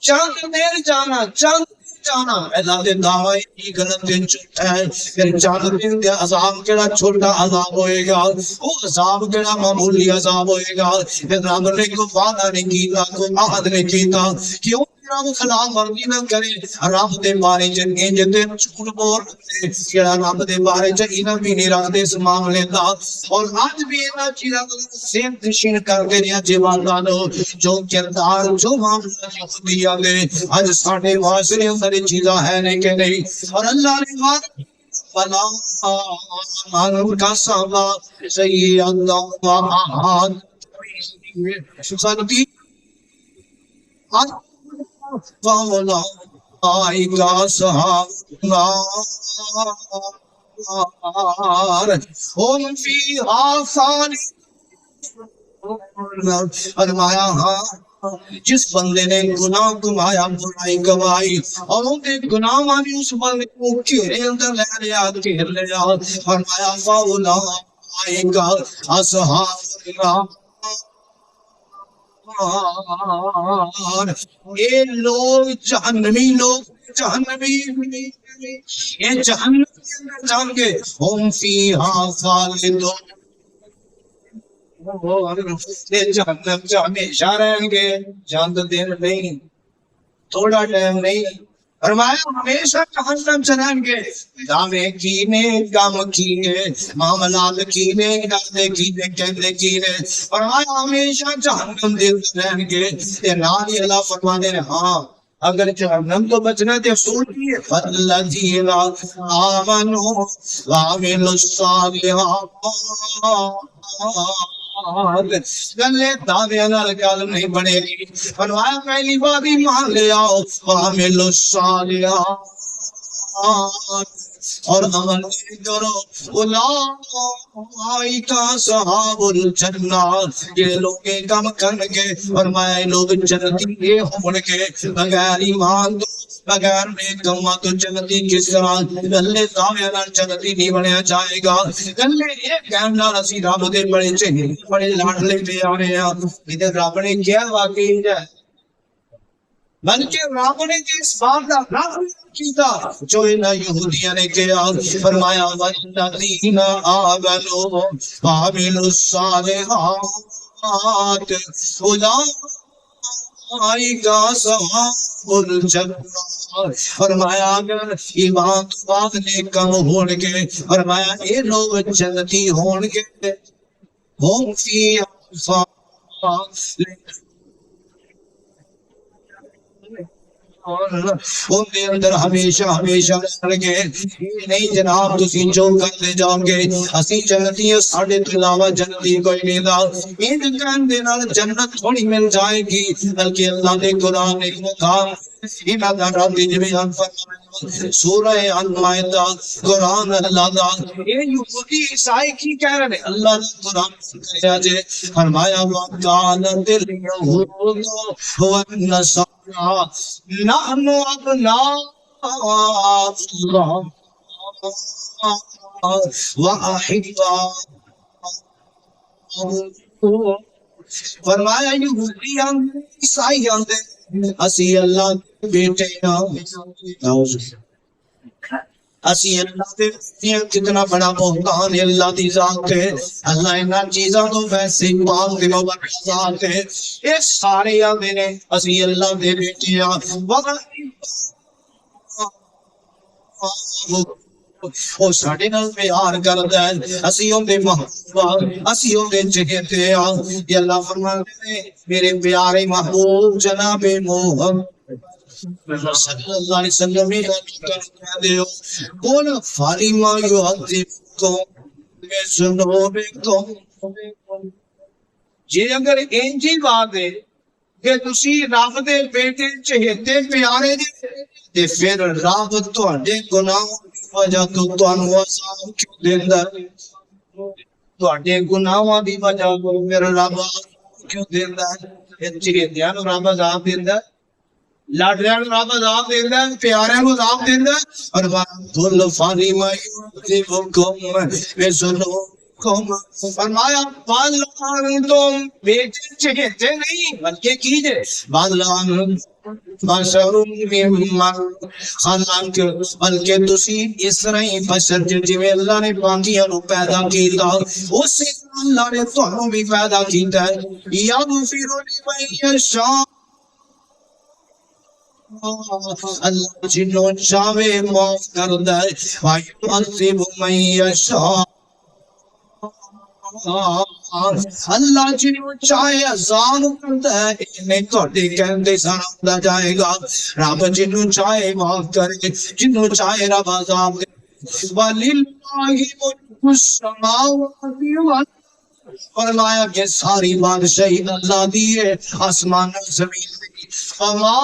چند دیر جانا، چند جانا، اللہ دے دعوی کی غلط دن چھوٹا ہے، پھر چند دن دے عذاب کیڑا چھوٹا عذاب ہوئے گا، وہ عذاب کیڑا معمولی عذاب ہوئے گا۔ پھر رب نے کوئی وعدہ نہیں کیتا، کوئی عہد نہیں کیتا، کیوں رب خلاف ورزی نہ کرے، رب دے بارے چ انج تے جھوٹ بولتے، کیڑا رب دے بارے چ انہاں بھی نہیں رکھدے اس معاملے دا۔ اور اج بھی انہاں چیزاں کو سین تشین کر کے رہیا جیواں جو کردار جو معاملہ خودیا دے اج ساڈے معاشرے اندر یہ چیزاں ہے نہیں کہ نہیں۔ اور اللہ نے وعدہ فلا من کا سبا سید اللہ احد سنتی فَأُولَٰئِكَ أَصْحَابُ النَّارِ هُمْ فِيهَا خَالِدُونَ۔ فرمایا ہاں جس بندے نے گناہ کمایا، برائی کمائی، اور ان کے گناہ والی اس بندے کو گھیرے اندر لے لیا، گھیر لیا، فرمایا فَأُولَٰئِكَ أَصْحَابُ النَّارِ، یہ لوگ جہنمی، لوگ جہنمی، یہ جہنم کے اندر جان کے ہم فیہا خالدون، یہ جہنم سے ہمیشہ رہیں گے، چند دن نہیں، تھوڑا ٹائم نہیں، فرمایا ہمیشہ جہنم سے رہیں گے۔ دعوے کینے، کام کینے، معاملات کینے، ارادے کینے، کہنے کینے، فرمایا ہمیشہ جہنم دل رہیں گے۔ یہ ناری اللہ فرمانے ہاں اگر جہنم تو بچنا تے اصول کی ہے فَالَّذِينَ آمَنُوا وَعَمِلُوا الصَّالِحَاتِ، گلے دعوے نال گل نہیں بنے گی۔ فرمایا پہلی بات ایمان لے آؤ، وَعَمِلُوا الصَّالِحَاتِ، اور عمل کرو، اولئک اصحاب الجنہ، یہ لوگ کام کرن گے، فرمایا لوگ جنتی یہ ہون گے بغیر ایمان دو بغیر نیک کماں تو جنتی کس طرح گلے دعوے نال جنتی نہیں بنیا جائے گا گلے یہ کہن نال اسی رب دے بڑے چہرے بڑے لاڈلے پیارے ہیں تے رب نے کیا واقعی ہے بلکہ رب نے اس بات کا رب کیتا جو ان یہودیاں نے کیا فرمایا والذین آمنوا وعملوا الصالحات اولئک اصحاب الجنہ فرمایا اگر ایمان تو بعد نیک کام ہون گے فرمایا یہ لوگ جنتی ہون گے ہم فی ان کے اندر ہمیشہ ہمیشہ رہے نہیں جناب تسی جو کرتے جاؤ گے اسی جنتی ہیں ساڑھے تو علاوہ جنتی کوئی نہیں دا ان کہن دینا جنت تھوڑی مل جائے گی بلکہ اللہ نے قرآن ایک مقام سورہ المائدہ قرآن اللہ دا یہ یہودی عیسائی کی کہہ رہے ہیں اللہ نے قرآن کہا جے فرمایا وَقَالَتِ الْيَهُودُ وَالنَّصَارَى نَحْنُ أَبْنَاءُ اللَّهِ وَأَحِبَّاؤُهُ فرمایا یہودیاں عیسائیاں دے اسی اللہ کے بیٹے اسی اللہ دے کتنا بڑا بہتان ہے اللہ دی ذات ہے اللہ انہاں چیزاں تو ویسے پاک دلوں پر ذات ہے یہ سارے آدھے نے اسی اللہ دے بیٹے وہ ساڑھے نال پیار کرتا ہے اسی ہوں دے محبوب اسی ہوں دے چہتے ہیں یہ اللہ فرماتے ہیں میرے پیارے محبوب جناب محمد صلی اللہ علیہ وسلم نے کہا دے قول فالما یعذبکم بذنوبکم یہ اگر انجی بات ہے کہ تسی رب دے بیٹے چہتے پیارے دے تے پھر رب تواڈے گناہوں وجہ تو تانوں عذاب کیوں دیندا ہے تواڈے گناہاں دی وجہ تو میرا رب کیوں دیندا ہے چہتیاں نوں رب عذاب دیندا ہے لاڈلیاں نوں رب عذاب دیندا ہے پیاریاں نوں عذاب دیندا ہے اور کل فاریما یذبکم بذنوبکم فرمایا بال تم بیٹے چہتے نہیں بلکہ کیجئے بال بشر ممن خلق بلکہ تسی اس طرح ہی بشر جی اللہ نے باقیاں نو پیدا کیتا اسی اللہ نے تانوں بھی پیدا کیتا ہے یغفر لمن یشاء اللہ جنوں چاہے معاف کردا ہے وَيُعَذِّبُ مَن يَشَاءُ اللہ جنوں چاہے عذاب کرتا ہے نہیں تھوڑے کہندے سارا ہوتا جائے گا رب جنوں چاہے معاف کرے جنوں چاہے رب عذاب کرے وَلِلَّهِ مُلْكُ السَّمَاوَاتِ وَالْأَرْضِ فرمایا کہ ساری بادشاہی اللہ دی ہے آسمان اور زمین دی وَمَا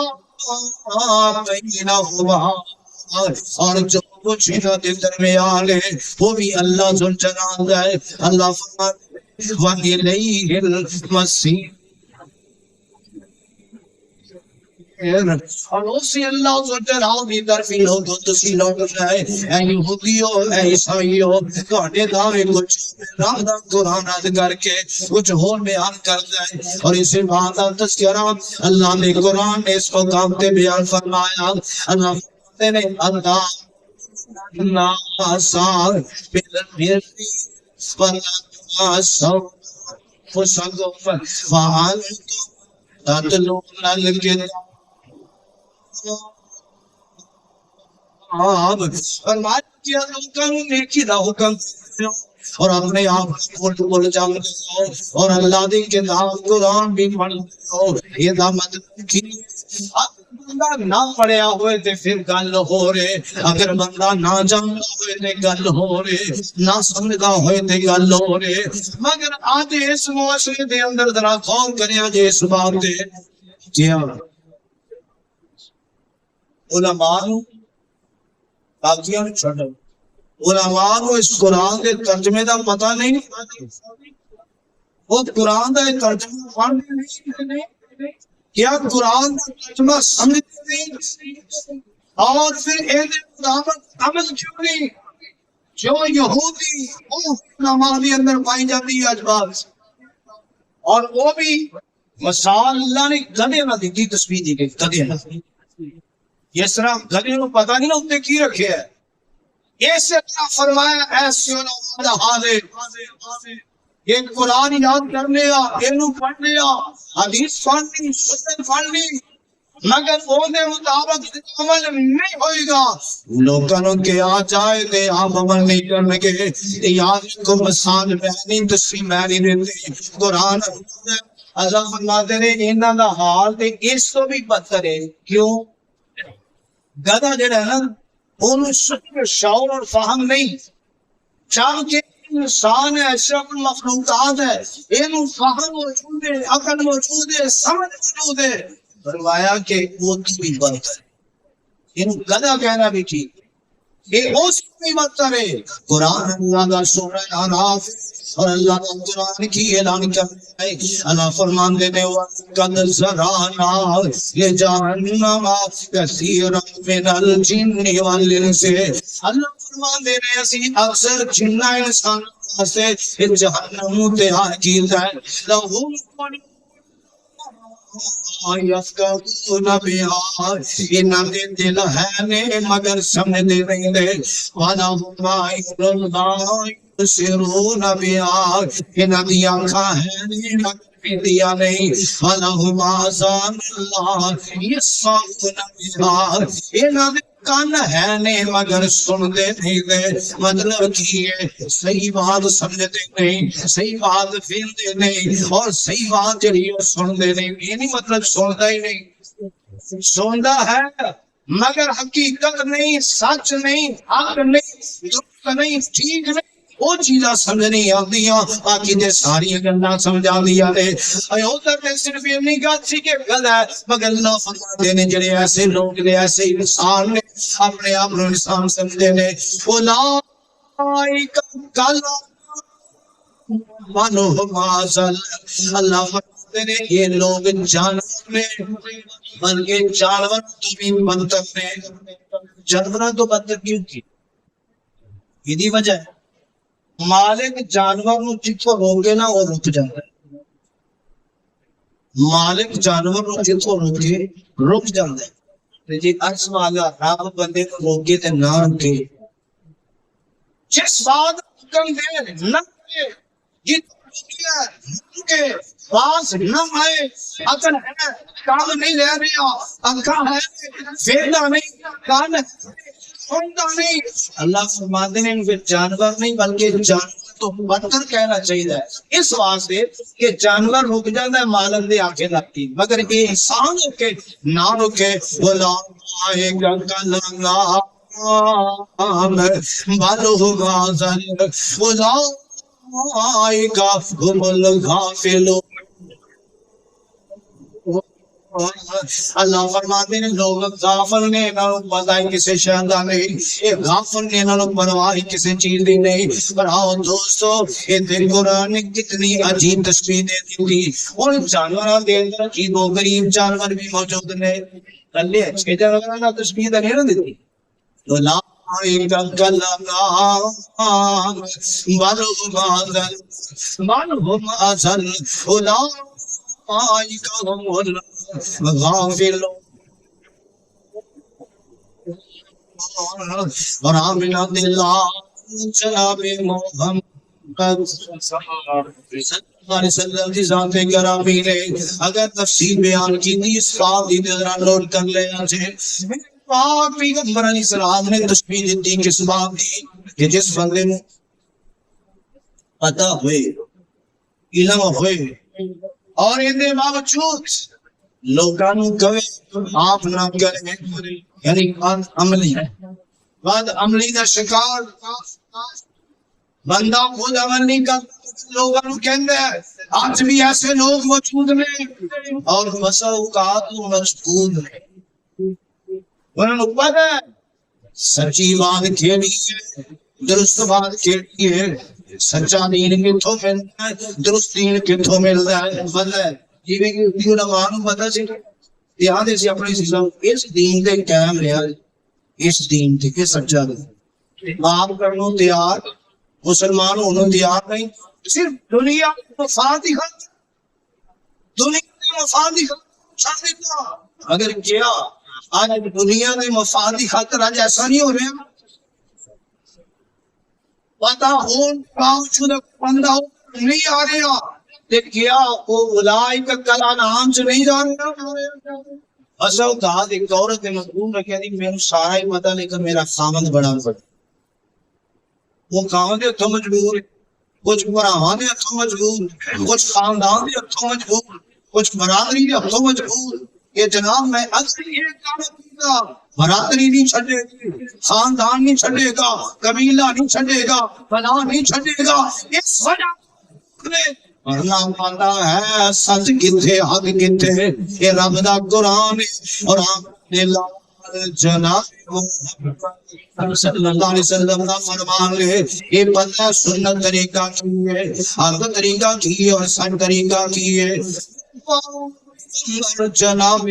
بَيْنَهُمَا اور جو کچھ انہاں دے درمیان ہے وہ بھی اللہ ذوالجلال ہے اللہ فرماتا ہے وَإِلَيْهِ الْمَصِيرُ اور اسی اللہ ذوالجلال دی طرف لوگوں تسی لوگ رہے اے یہودیو اے عیسائیو تواڈے دعوے کچھ رب دا قرآن یاد کر کے کچھ اور بیان کرتا ہے اور اسی بات کا تذکرہ اللہ نے قرآن نے اس کو کام تے بیان فرمایا اللہ فرماتے نے اللہ ناسار بالبر والتقوى فسقوا وأنتم تتلون الكتاب فرمایا کیا لوگوں نے نیکی دا حکم اور اپنے آپ بول جاؤ اور اللہ دی کتاب قرآن بھی پڑھ لو یہ دا مطلب کی بندہ نہ پڑھیا ہوئے تے پھر گل ہو رہے اگر بندہ نہ جانتا ہوئے تے گل ہو رہے نہ سمجھدا ہوئے تے گل ہو رہے مگر آج اس معاشرے دے اندر ذرا غور کریا جے اس بات تے کیا علماء باقیاں چھڈو علماء کو اس قرآن کے ترجمے دا پتہ نہیں وہ قرآن دا ترجمہ پڑھتے نہیں کیا قرآن کا ترجمہ سمجھتے نہیں اور پھر مطابق عمل کیوں نہیں؟ جو یہودی علماء کے اندر پائی جاتی ہے آج بات، اور وہ بھی مثال اللہ نے گدے نہ دی تصویر دی گئی، گدے نہ اس طرح گدے کو پتہ نہیں نا اتنے کی رکھے ہے، اس طرح فرمایا ایسے علماء دا حال ہے، یہ قرآن یاد کرنے اینو پڑھنے حدیث پڑھنی سنت پڑھنی، مگر وہ دے مطابق عمل نہیں ہوئے گا، لوگوں کے آ جائے دے آپ عمل نہیں کرنے کے، یاد کو مثال بیانی تصویر میں نہیں دیتے، قرآن اللہ فرماتے ہیں انہاں دا حال تے اس کو بھی بدتر ہے، کیوں؟ گدھا جڑا ہے نا انہوں شکر شعور اور فہم نہیں، چاہے انسان ہے اشرف المخلوقات ہے، انہوں فہم موجود ہے، عقل موجود ہے، سمجھ موجود ہے، فرمایا کہ وہ بھی بدتر ہے، انہوں گدھا کہنا بھی ٹھیک ہے، یہ اس بھی بدتر ہے۔ قرآن اللہ کا سورہ اعراف اور اللہ کا قرآن کی اعلان کرتا ہے، اللہ فرمان دینے وَقَدْ زَرَعْنَا لِجَهَنَّمَ كَثِيرًا مِنَ الْجِنِّ وَالْإِنسِ، اللہ فرمان دینے اسی اکثر جنہ انسان سے جہنم تیار کیتا ہے، لَهُمْ یفقہون بہا، انہاں دے دل ہے نے مگر سمجھ دے نہیں دے، وَلَهُمْ أَعْیُنٌ لَا یبصرون بہا، انہاں دی آنکھاں ہیں نے مگر پیندیاں نہیں، وَلَهُمْ آذان لَا یسمعون بہا، انہاں دے کان ہے نے مگر سن دے نہیں دے، مطلب کی ہے صحیح بات سمجھتے نہیں، صحیح بات فیلتے نہیں، اور صحیح بات جڑی ہے سن دے نہیں، یہ نہیں مطلب سنتا ہی نہیں، سنتا ہے مگر حقیقت نہیں، سچ نہیں، حق نہیں، درست نہیں، ٹھیک نہیں، وہ چیزاں سمجھ نہیں آتی ہیں، باقی دے ساری گلاں سمجھا دیا نے، ادھر میں صرف یہ نہیں کہا تھی کہ گل ہے، مگر اللہ فرماتے نے جڑے ایسے لوگ نے، ایسے انسان نے اپنے آپ کو انسان سمجھے نے، اولئک منہم اضل، اللہ فرماتے نے یہ لوگ جانور نے، بلکہ جانور تو بھی بدتر نے، جانوراں تو بدتر کیوں کی؟ یہ وجہ ہے مالک جانور نو جتھوں روکے نا وہ رک جاتا ہے، مالک جانور نو جتھوں روکے رک جاتا ہے، جی عرض والا رب بندے کو روکے تے نہ روکے، جس بات حکم دے نہ دے، جتھوں روکے باز نہ آئے، عقل ہے کام نہیں لے رہا، آنکھاں ہے فیرنا نہیں، کان ہے سنتا نہیں، اللہ فرماتے ہیں پھر جانور نہیں بلکہ جانور تو بدتر کہنا چاہیے، اس واسطے کہ جانور رک جاتا ہے مالک دے آنکھیں لگتی، مگر یہ انسان روکے نہ روکے، بولا آئے گا کلام بلہم اضل، بولا آئے گا ہم الغافلون، اللہ فرماتے ہیں لوگ غافل نے، انہوں نے پتہ ہی کسی شہدہ نہیں، یہ غافل نے، انہوں نے پرواہ کسی چیز دی نہیں، پر آؤ دوستو یہ قرآن نے کتنی عجیب تشبیہ دے دی تھی، اور جانوران دے اندر عجیب و غریب جانور بھی موجود نے، اللہ اچھے جانوران نے تشبیہ دے نہیں دی تو لا بلہم اضل اولئک هم الغافلون، اور آمین اللہ جناب محمد صلی اللہ علیہ وسلم کی ذات گرامی نے اگر تفصیل بیان کی تھی اس بات کی ذرا نوٹ کر لینا چاہیے، پاک پیغمبر علیہ السلام نے تشبیہ دی کس بات کی کہ جس بندے میں پتہ ہوئے علم ہوئے اور اندے باوجود لوگانوں کوئے آپ نہ کریں، یعنی بات عملی ہے، بات عملی کا شکار بندہ خود عمل نہیں کرتا، لوگانوں کہندے ہیں آج بھی ایسے لوگ موجود ہیں اور بسا اوقات مجبور ہیں، انہوں نے پتہ ہے سچی بات کھیلی ہے، درست بات کھیلی ہے، سچا دین کتھوں ملتا ہے، درست دین کتھوں ملتا ہے، پتہ ہے جیویں کہ علماء نوں پتہ سی یاد ہے اپنے اسلام اس دین دے قائم رہا، اس دین تھی کہ سچا دین آپ کرنو تیار مسلمان ہونا تیار نہیں صرف دنیا مفاد ہی خاطر دنیا کے مفاد ہی خاطر اگر کیا آج دنیا کے مفاد کی خاطر آج ایسا نہیں ہو رہا پتا ہو بندہ نہیں آ رہا تے کیا وہ اولئک کالانعام سے نہیں جا رہا اصل کہا ایک عورت نے مضمون رکھا تھی میرے سارا ہی پتا لیکن میرا خامد بڑا پڑا وہ خامد ہتھوں مجبور ہے کچھ براہاں دے ہتھوں مجبور کچھ خاندان دے ہتھوں مجبور کچھ برادری دے ہتھوں مجبور کہ جناب میں اکثر یہ کام کروں گا برادری نہیں چھڑے گی خاندان نہیں چھڑے گا قبیلہ نہیں چھڑے گا فلاں نہیں چھڑے گا اس وجہ اللہ پاتا ہے سچ کتھے حق کتھے یہ رب دا قرآن اور آپ نے جناب صلی اللہ علیہ وسلم کا فرمان لے یہ پتہ سنت طریقہ کی ہے حق طریقہ کی ہے اور سن طریقہ کی ہے جناب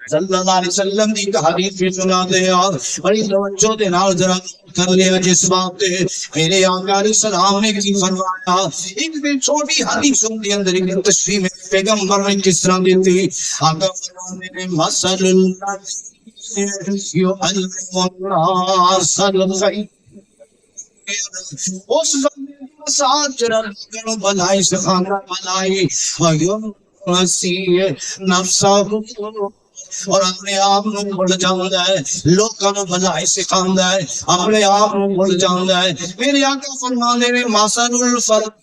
صلی اللہ علیہ وسلم دی حدیث بھی سنا دے بڑی توجہ دے نال ذرا کر لیا جس بات تے میرے آقا علیہ السلام نے کی فرمایا ایک بھی چھوٹی حدیث کے اندر ایک تشریح میں پیغمبر نے کس طرح دی تھی آقا فرمانے نے مثل اللہ یعلم الناس الخیر اس مثال جرا لوگوں بھلائی سکھانا بھلائی نفسا اور اپنے آپ نو بھول جاندا ہے لوکاں نو بھلائی سکھاندا ہے اپنے آپ نو بھول جاندا ہے میرے آقا فرمانے نے مثل الفرق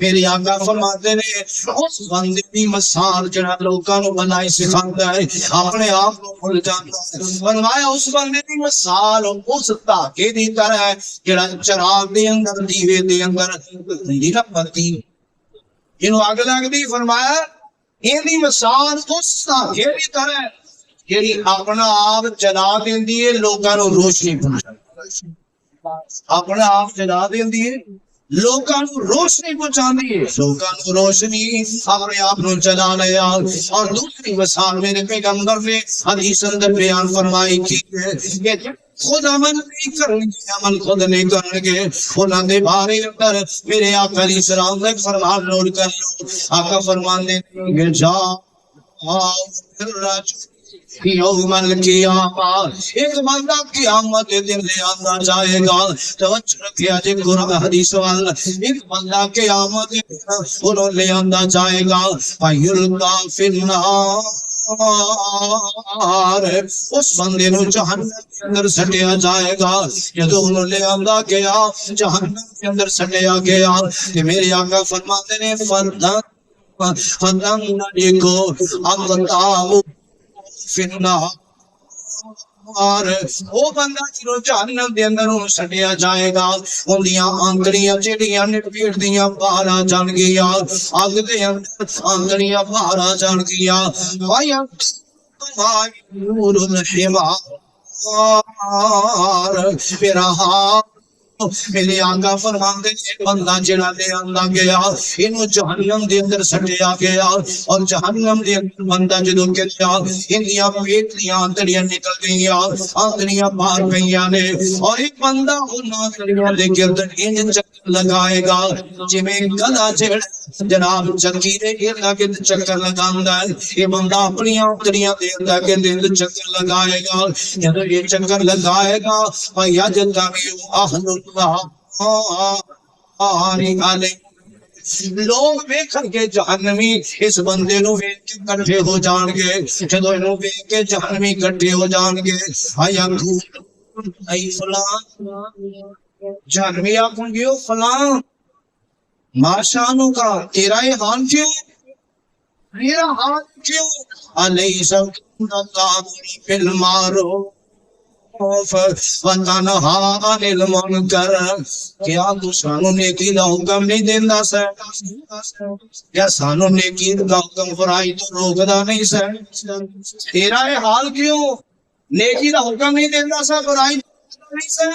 میری آقا فرماتے نے اس بندے دی مثال جڑا لوکاں نو بھلائی سکھاندا ہے اپنے آپ نو بھول جاندا ہے فرمایا اس بندے دی مثال اس تاکے دی طرح ہے جڑا چراغ دے اندر دیوے دے اندر نہیں بتی جنوں اگ لگدی فرمایا این دی مثال اس تاکے دی طرح ہے جیڑی اپنا آپ جلا دیندی ہے لوکاں نو روشنی پہنچاندی اپنا آپ جلا دیندی ہے لوکاں نو روشنی پہنچاندی ہے لوکاں نو روشنی اپنے آپ نو جلا لیا اور دوسری مثال میرے پیغمبر نے حدیث اندر بیان فرمائی کی ہے کہ خود عمل نہیں کریں گے عمل خود نہیں کریں گے انہاں دے بارے اندر میرے آقا علیہ السلام نے فرمان نوٹ کر لو آقا فرمان نے جا یوم القیامہ ایک بندہ قیامت دن لے آندا جائے گا توجہ رکھیا جے قرآن حدیث والا ایک بندہ قیامت دن لے آندا جائے گا فیلقا فی النار اس بندے نو جہنم کے اندر سٹیا جائے گا جدوں انہوں لے آندا گیا جہنم کے اندر سٹیا گیا کہ میرے آقا فرماتے نے فردن دیکھو اقطاب فِنّا وہ بندہ جنہوں جہنم دے اندر سٹیا جائے گا ان دیاں آنگڑیاں جڑیاں نے پیٹ دیاں باہر آ جان گیا آگ دے اندر آنگڑیاں باہر آ جان گیا وَيَا نور الحمار میرا ہاں میرے آقا فرماندے نے بندہ جڑا لے آندا گیا انہوں جہنم دے اندر سٹیا گیا اور جہنم دے اندر بندہ جدوں گیا انہیاں پیٹ دیاں آنتڑیاں نکل گئیاں آنتڑیاں باہر گئیاں نے اور ایک بندہ انہاں آنتڑیاں دے گرد انج چکر لگائے گا جویں گدھا جناب چکی دے گرد چکر لگاندا ہے یہ بندہ اپنی آنتڑیاں دے گرد چکر لگائے گا جدوں یہ چکر لگائے گا فَيَجْتَمِعُ أَهْلُ لوگ ویکھن کے جہنمی اس بندے نو ویکھ کے کٹھے ہو جان گے جدوں انہوں ویکھ کے جہنمی کٹھے ہو جان گے آیا اے فلاں جہنمی آکھن گے فلاں ماشانوں کا تیرا یہ حال کیوں میرا حال کیوں علیہ اللہ فی المعروف وَتَنْهَا عَنِ الْمُنْكَرِ کیا تو سانو نیکی دا حکم نہیں دیندا سا کیا سانو نیکی دا حکم برائی تو روکدا نہیں سا تیرا یہ حال کیوں نیکی دا حکم نہیں دیندا سا برائی نہیں سا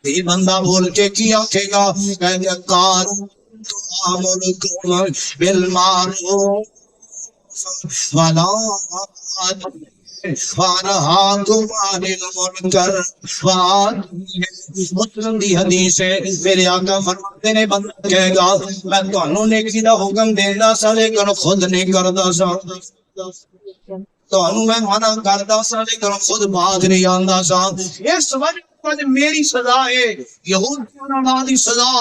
یہ بندہ بول کے کیا کہے گا کہیں گے کار آمرکم بالمعروف ولا وانہاکم عن المنکر مسلم دی حدیث ہے میرے آقا فرماتے نے بندہ کہے گا میں تانوں نیکی دا حکم دیندا سا لیکن خود نہیں کردا سا تانوں میں منع کردا سا لیکن خود باز نہیں آندا سا اس وجہ میری سزا ہے یہود کی سزا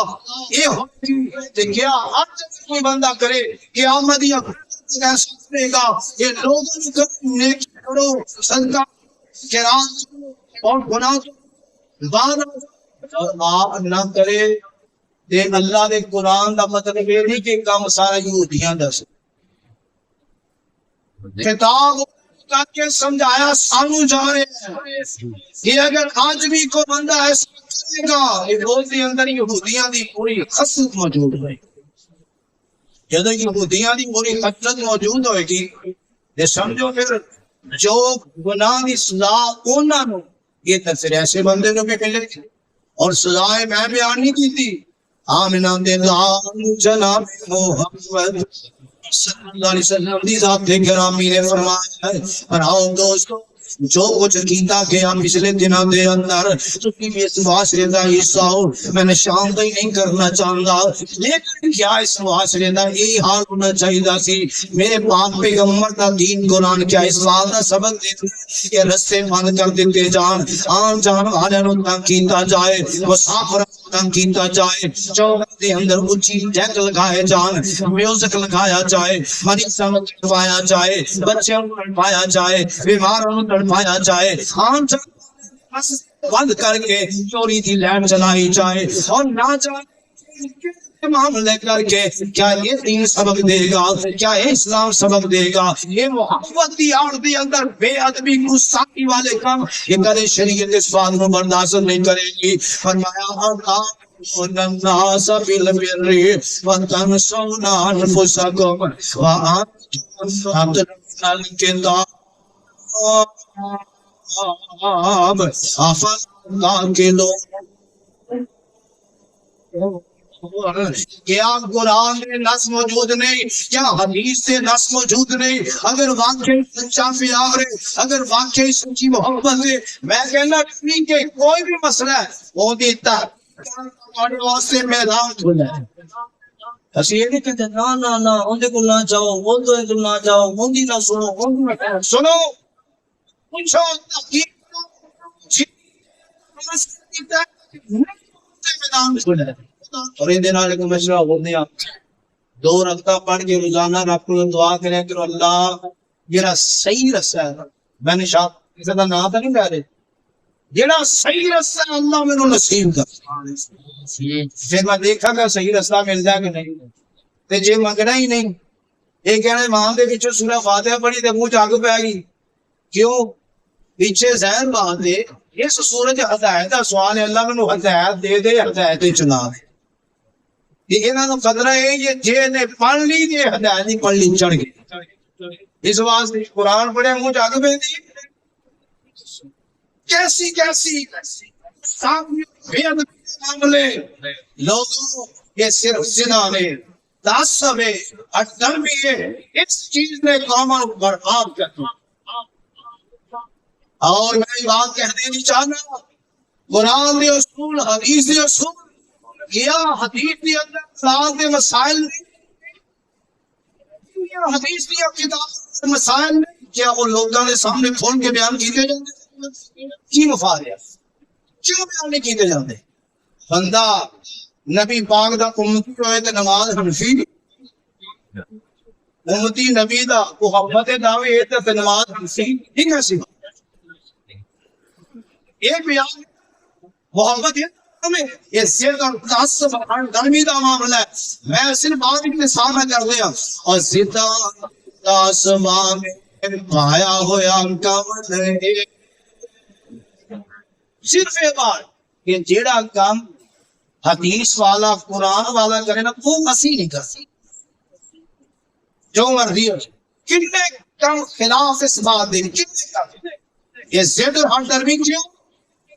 یہ ہوتی ہے کیا اب کوئی بندہ کرے قیامت یا کیسا کرے گا یہ لوگوں کو نیکی کرو صدقہ خیرات اور گناہ بعد آپ نہ کرے تے اللہ دے قرآن دا مطلب یہ نہیں کہ کام سارا یہودیاں دس کتاب کر کے سمجھایا سانو جا رہے ہیں کہ اگر آج بھی کوئی بندہ ایسا کرے گا یہ روز کے اندر یہودیاں دی پوری خصلت موجود ہے جب یہودیاں دی پوری خصلت موجود ہوئے گی یہ سمجھو پھر جو گناہ دی سزا انہاں نو یہ تو پھر ایسے بندے نو بھی ملے گی اور سزائیں میں بیان نہیں کی تھی آمنہ دے جناب محمد صلی اللہ علیہ وسلم دی ذات گرامی نے فرمایا ہے اور آؤ دوستو جو کچھ کیتا گیا پچھلے دنوں دے اندر چونکہ بھی اس معاشرے دا حصہ ہو میں نے شام ہی نہیں کرنا چاہتا لیکن کیا اس معاشرے دا یہی حال ہونا چاہیے سی میرے پاک پیغمبر دا دین قرآن کیا اس بات دا سبق دیتے کہ رستے بند کر دیتے جان آن جان والے نوں تنگ کیتا جائے مسافر تنگ کیتا جائے چوک دے اندر اونچی ڈیک لگائے جان میوزک لگایا جائے مریضاں نوں تڑپایا جائے بچیاں نوں تڑپایا جائے بیماراں نوں تڑپایا جائے آن جان بند کر کے چوری دی لین چلائی جائے اور نہ جان معاملے کر کے کیا یہ دین سبق دے گا کیا یہ اسلام سبق دے گا یہ محبت دی آڑ دی اندر بے ادبی گستاخی والے کام یہ کدے شریعت اس بات کو برداشت نہیں کرے گی فرمایا الناس بالبر وتنسون انفسکم وانتم تتلون الکتاب افلا تعقلون کیا قرآن میں نص موجود نہیں کیا حدیث سے نص موجود نہیں اگر واقعی سچا پیار ہے اگر واقعی سچی محبت ہے میں کہنا نہیں کہ کوئی بھی مسئلہ ہے وہ دیتا ہے واسطے میدان کھلا ہے اسی یہ نہیں کہتے نا نا نا اندے کو نہ جاؤ وہ تو نہ جاؤ مندی نہ سنو سنو پوچھو تحقیق میدان کھلا ہے اور ان دن والے کو مشورہ ہو دیا 2 رکعتاں پڑھ کے روزانہ رب کو دعا کرے کہ اللہ میرا صحیح رستہ ہے میں نے شاہ کسی کا نام تو نہیں کہہ رہے جڑا صحیح رستہ ہے اللہ میرے نصیب کر پھر میں دیکھا کہ صحیح رستہ مل جائے کہ نہیں تے جے منگنا ہی نہیں یہ کہنا ماں دے پیچھے سورہ فاتحہ پڑھی تے منہ چاک پہ گئی کیوں پیچھے ذہن بات ہے اس سورج ہدایت کا سوال ہے اللہ میں ہدایت دے دے ہدایت چلا دے انہاں نوں خطرہ ہے یہ جے نے پڑھ لی یہ ہدایت نہیں پڑھ لی چڑھ گئی اس واسطے قرآن پڑھے منہ جاگ پہ دی کیسی معاملے لوگوں یہ صرف زنا ہے تعصب ہے اٹرمی ہے اس چیز نے قوم کو برباد کر دیا اور میں یہ بات کہہ دینی چاہنا قرآن دے اصول حدیث دے اصول کیا حدیث دے اندر اخلاق دے مسائل نہیں حدیث دے کتاب دے مسائل نہیں کیا وہ لوگوں کے سامنے کھول کے بیان کیتے جاتے کی مفاد ہے کیوں بیان نہیں کیتے جاتے بندہ نبی پاک دا امتی ہوئے تے نماز حنفی امتی نبی دا محبت دعوی ہے تے نماز حنفی ٹھیک ہے سی ایک بیان محبت ہے یہ صرف اور تعصب گرمی کا معاملہ ہے میں صرف بات کے سامنے کر دیا اور زدہ آسمان میں پایا ہوا کمل ہے صرف ایک بار کہ جیڑا کام حدیث والا قرآن والا کرے نا وہ مسیح نہیں کر جو مرضی ہو کتنے کم خلاف اس بات دیں کتنے کم یہ زد اور ہر درمی کیوں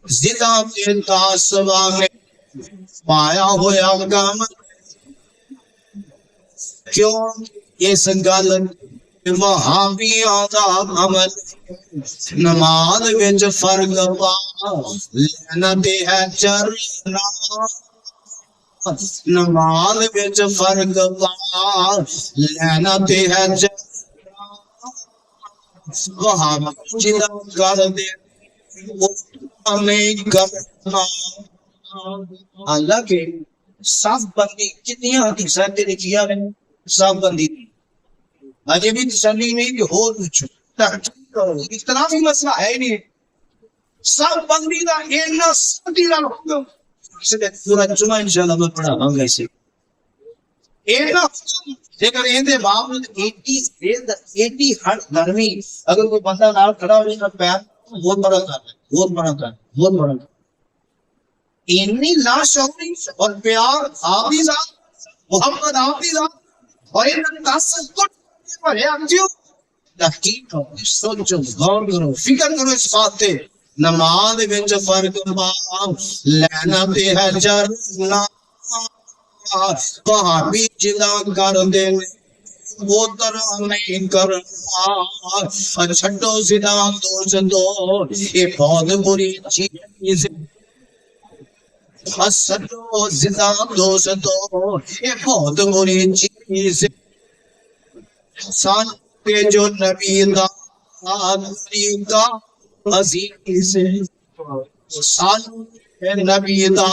زدہ آسمان میں پایا ہوا کمل کیوں اس گل وہابیاں دا عمل نماز وچ فرق پا لینا تے ہے چرنا نماز وچ فرق پا لینا تے ہے چرنا وہابی جدا کر دے وہ نہیں کرنا حالانکہ صاف بندی کتنی حدیثیں تیرے کیا ہے صاف بندی اجے بھی تسلی نہیں کہ ہو پوچھو اتنا بھی مسئلہ ہے نہیں صاف بندی کا اینا ستی نہ حکم اسے پورا جمعہ انشاءاللہ میں پڑھاؤں گا اسے اینا حکم لیکن اندے باوجود 80 ہر گرمی اگر کوئی بندہ نال کھڑا ہو جائے پیر بہت بڑا کر بہت بڑا اتنی لاشعوری اور پیار آپ ہی ذات محمد آپ ہی ذات اور ان تصور پر ہے کیوں تحقیق کرو سوچو غور کرو فکر کرو اس بات پہ نماز وچ فرق پا لینا تے ہے چرنا وہابی جدا کر دے وہ طرح نہیں کرنا چھڈو زنا دوستو یہ بہت بری چیز چھڈو زنا دوستو یہ بہت بری چیز سان پہ جو نبی دا طریقہ عزیز سان پہ نبی دا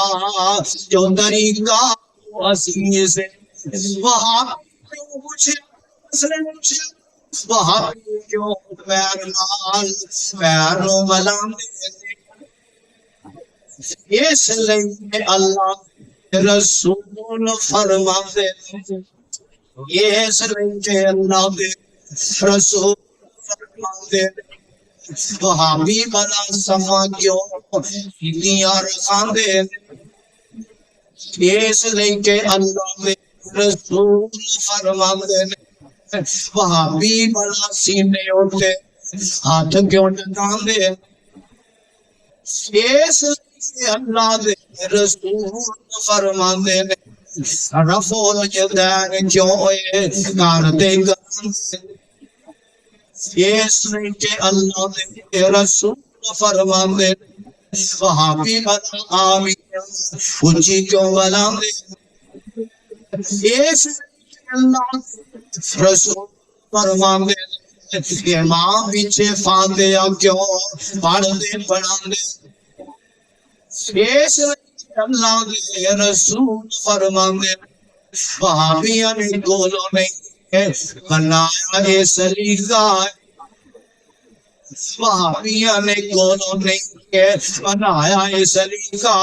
جو طریقہ عزیز وہاں پوچھے وہاں کیوں پیر نو ملام اس لئے اللہ رسول فرما دے اس لئے اللہ دے رسول فرما دے وہاں بھی بلا سما کیوں دنیا رکھا دے اس لئے اللہ دے رسول فرما دے وہاں بھی بلا سینے ہوتے ہاتھ کیوں ٹکان دے اس اللہ دے رسول فرما دے رفول جدین کیوں ہوئے کارتے گان دے اس لئے اللہ دے رسول فرما دے وہاں بھی بلا آمین اونچی کیوں بلا دے اس اللہ رسول فرما دے امام پیچھے فاتحہ کیوں پڑھ دے پڑھا دے اس اللہ دے رسول فرما دے وہابیاں نے گولوں نہیں بنایا یہ سلیقہ وہابیاں نے گولوں نہیں بنایا یہ سلیقہ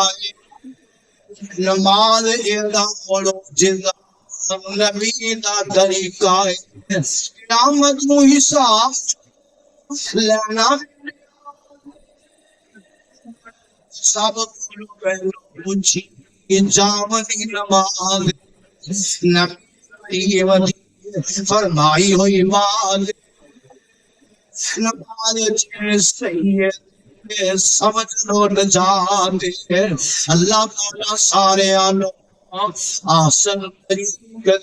نماز ایدہ پڑھو جزا نبی دا طریقہ ہے قیامت نو حساب لینا سب کلو پہلو پوچھی جامنی نماز نبی ودی فرمائی ہوئی بات نماز صحیح ہے سمجھ لو نجات ہے اللہ تعالیٰ سارے آنو آسن طریقہ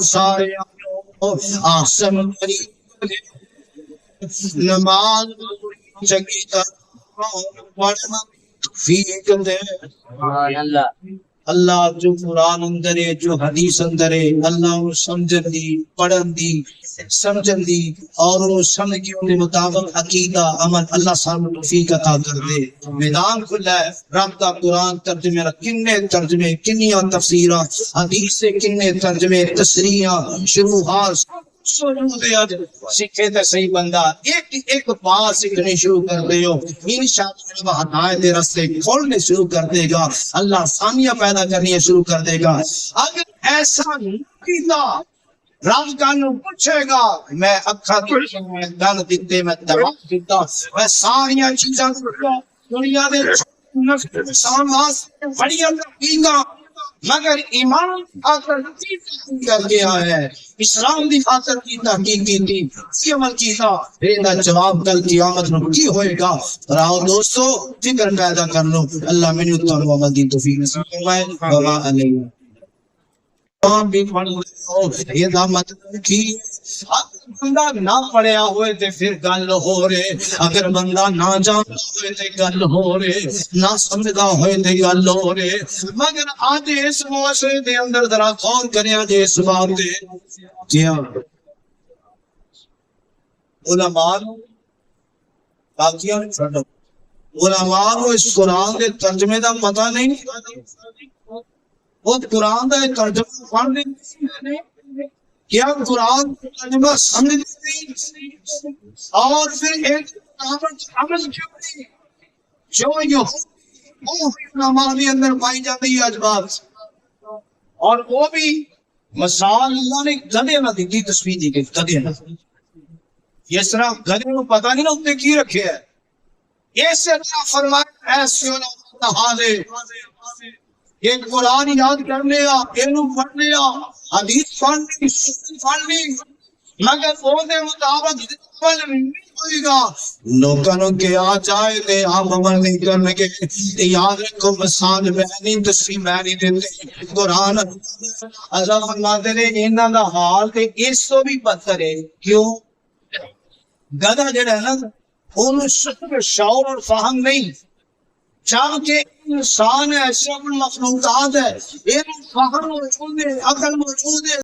سارے آنو آسن طریقہ نماز چکی تر پڑھنا توفیق دے اللہ جو قرآن اندر ہے جو حدیث اندر ہے اللہ وہ سمجھن دی پڑھن دی سمجھن دی اور وہ سمجھ کے ان مطابق عقیدہ عمل اللہ سامنے توفیق عطا کر دے میدان کھلا ہے رب کا قرآن ترجمے کنے ترجمے کنیاں تفسیراں حدیث سے کنے ترجمے تشریحاں شروحات سکھے تے صحیح بندہ ایک بات سیکھنے شروع کر دے ہو انشاءاللہ ہدایت راستے کھولنے شروع کر دے گا اللہ آسانیاں پیدا کرنی شروع کر دے گا اگر ایسا نہیں کیتا رب کانو پوچھے گا میں اکھا دیتے میں دن دیتے میں دماغ دیتا میں ساریاں چیزاں دنیا دے انسان واسطے بڑیاں تحقیقاں مگر ایمان خاطر کی تحقیق کر کے آیا ہے، اسلام دی خاطر کی تحقیق کی تھی، اسی عمل کیتا، ایدہ جواب کل قیامت میں کی ہوئے گا۔ راہو دوستو فکر پیدا کر لو، اللہ منی اتر و عمل دی توفیق نصیب فرمائے، وما علیہ بھی پڑھ لو۔ یہ دا مطلب کی اگر بندہ نہ پڑھیا ہوئے تے پھر گل ہو رہے، اگر بندہ نہ جانتا ہوئے تے گل ہو رہے، نہ سمجھدا ہوئے تے گل ہو رہے، مگر آج اس معاشرے دے اندر ذرا غور کریا جے اس بات تے کیا علماء باقیاں چھڈو، علماء کو اس قرآن کے ترجمے دا پتہ نہیں، وہ قرآن کا ترجمہ پڑھ نہیں، کیا قرآن کا ترجمہ سمجھ نہیں، اور پھر ایک عمل کیوں نہیں جو یہ اندر پائی جاتی ہے اجبات، اور وہ بھی مثال اللہ نے گدے نہ دی تصویر دی گئی، گدے نہ، اس طرح گدے کو پتہ نہیں نا اتنے کی رکھے ہے، اس سے اللہ فرمایا ایسے حالے یہ قرآن یاد کر لیا، علم پڑھ لیا، حدیث پڑھ لی، سنت پڑھ لی، مگر وہ دے مطابق عمل نہیں ہوئے گا، لوگوں کے آ جائے تے آپ عمل نہیں کرنے کے، یاد رکھو مثال میں نہیں تصویر میں نہیں دیتے، قرآن اللہ فرماتے نے انہاں دا حال تے اس تو بھی بدتر ہے، کیوں؟ گدھا جڑا ہے نا انہوں شکر شعور اور فہم نہیں، چاہتے انسان ہے، اشرف المخلوقات ہے، علم فہم موجود ہے، عقل موجود ہے،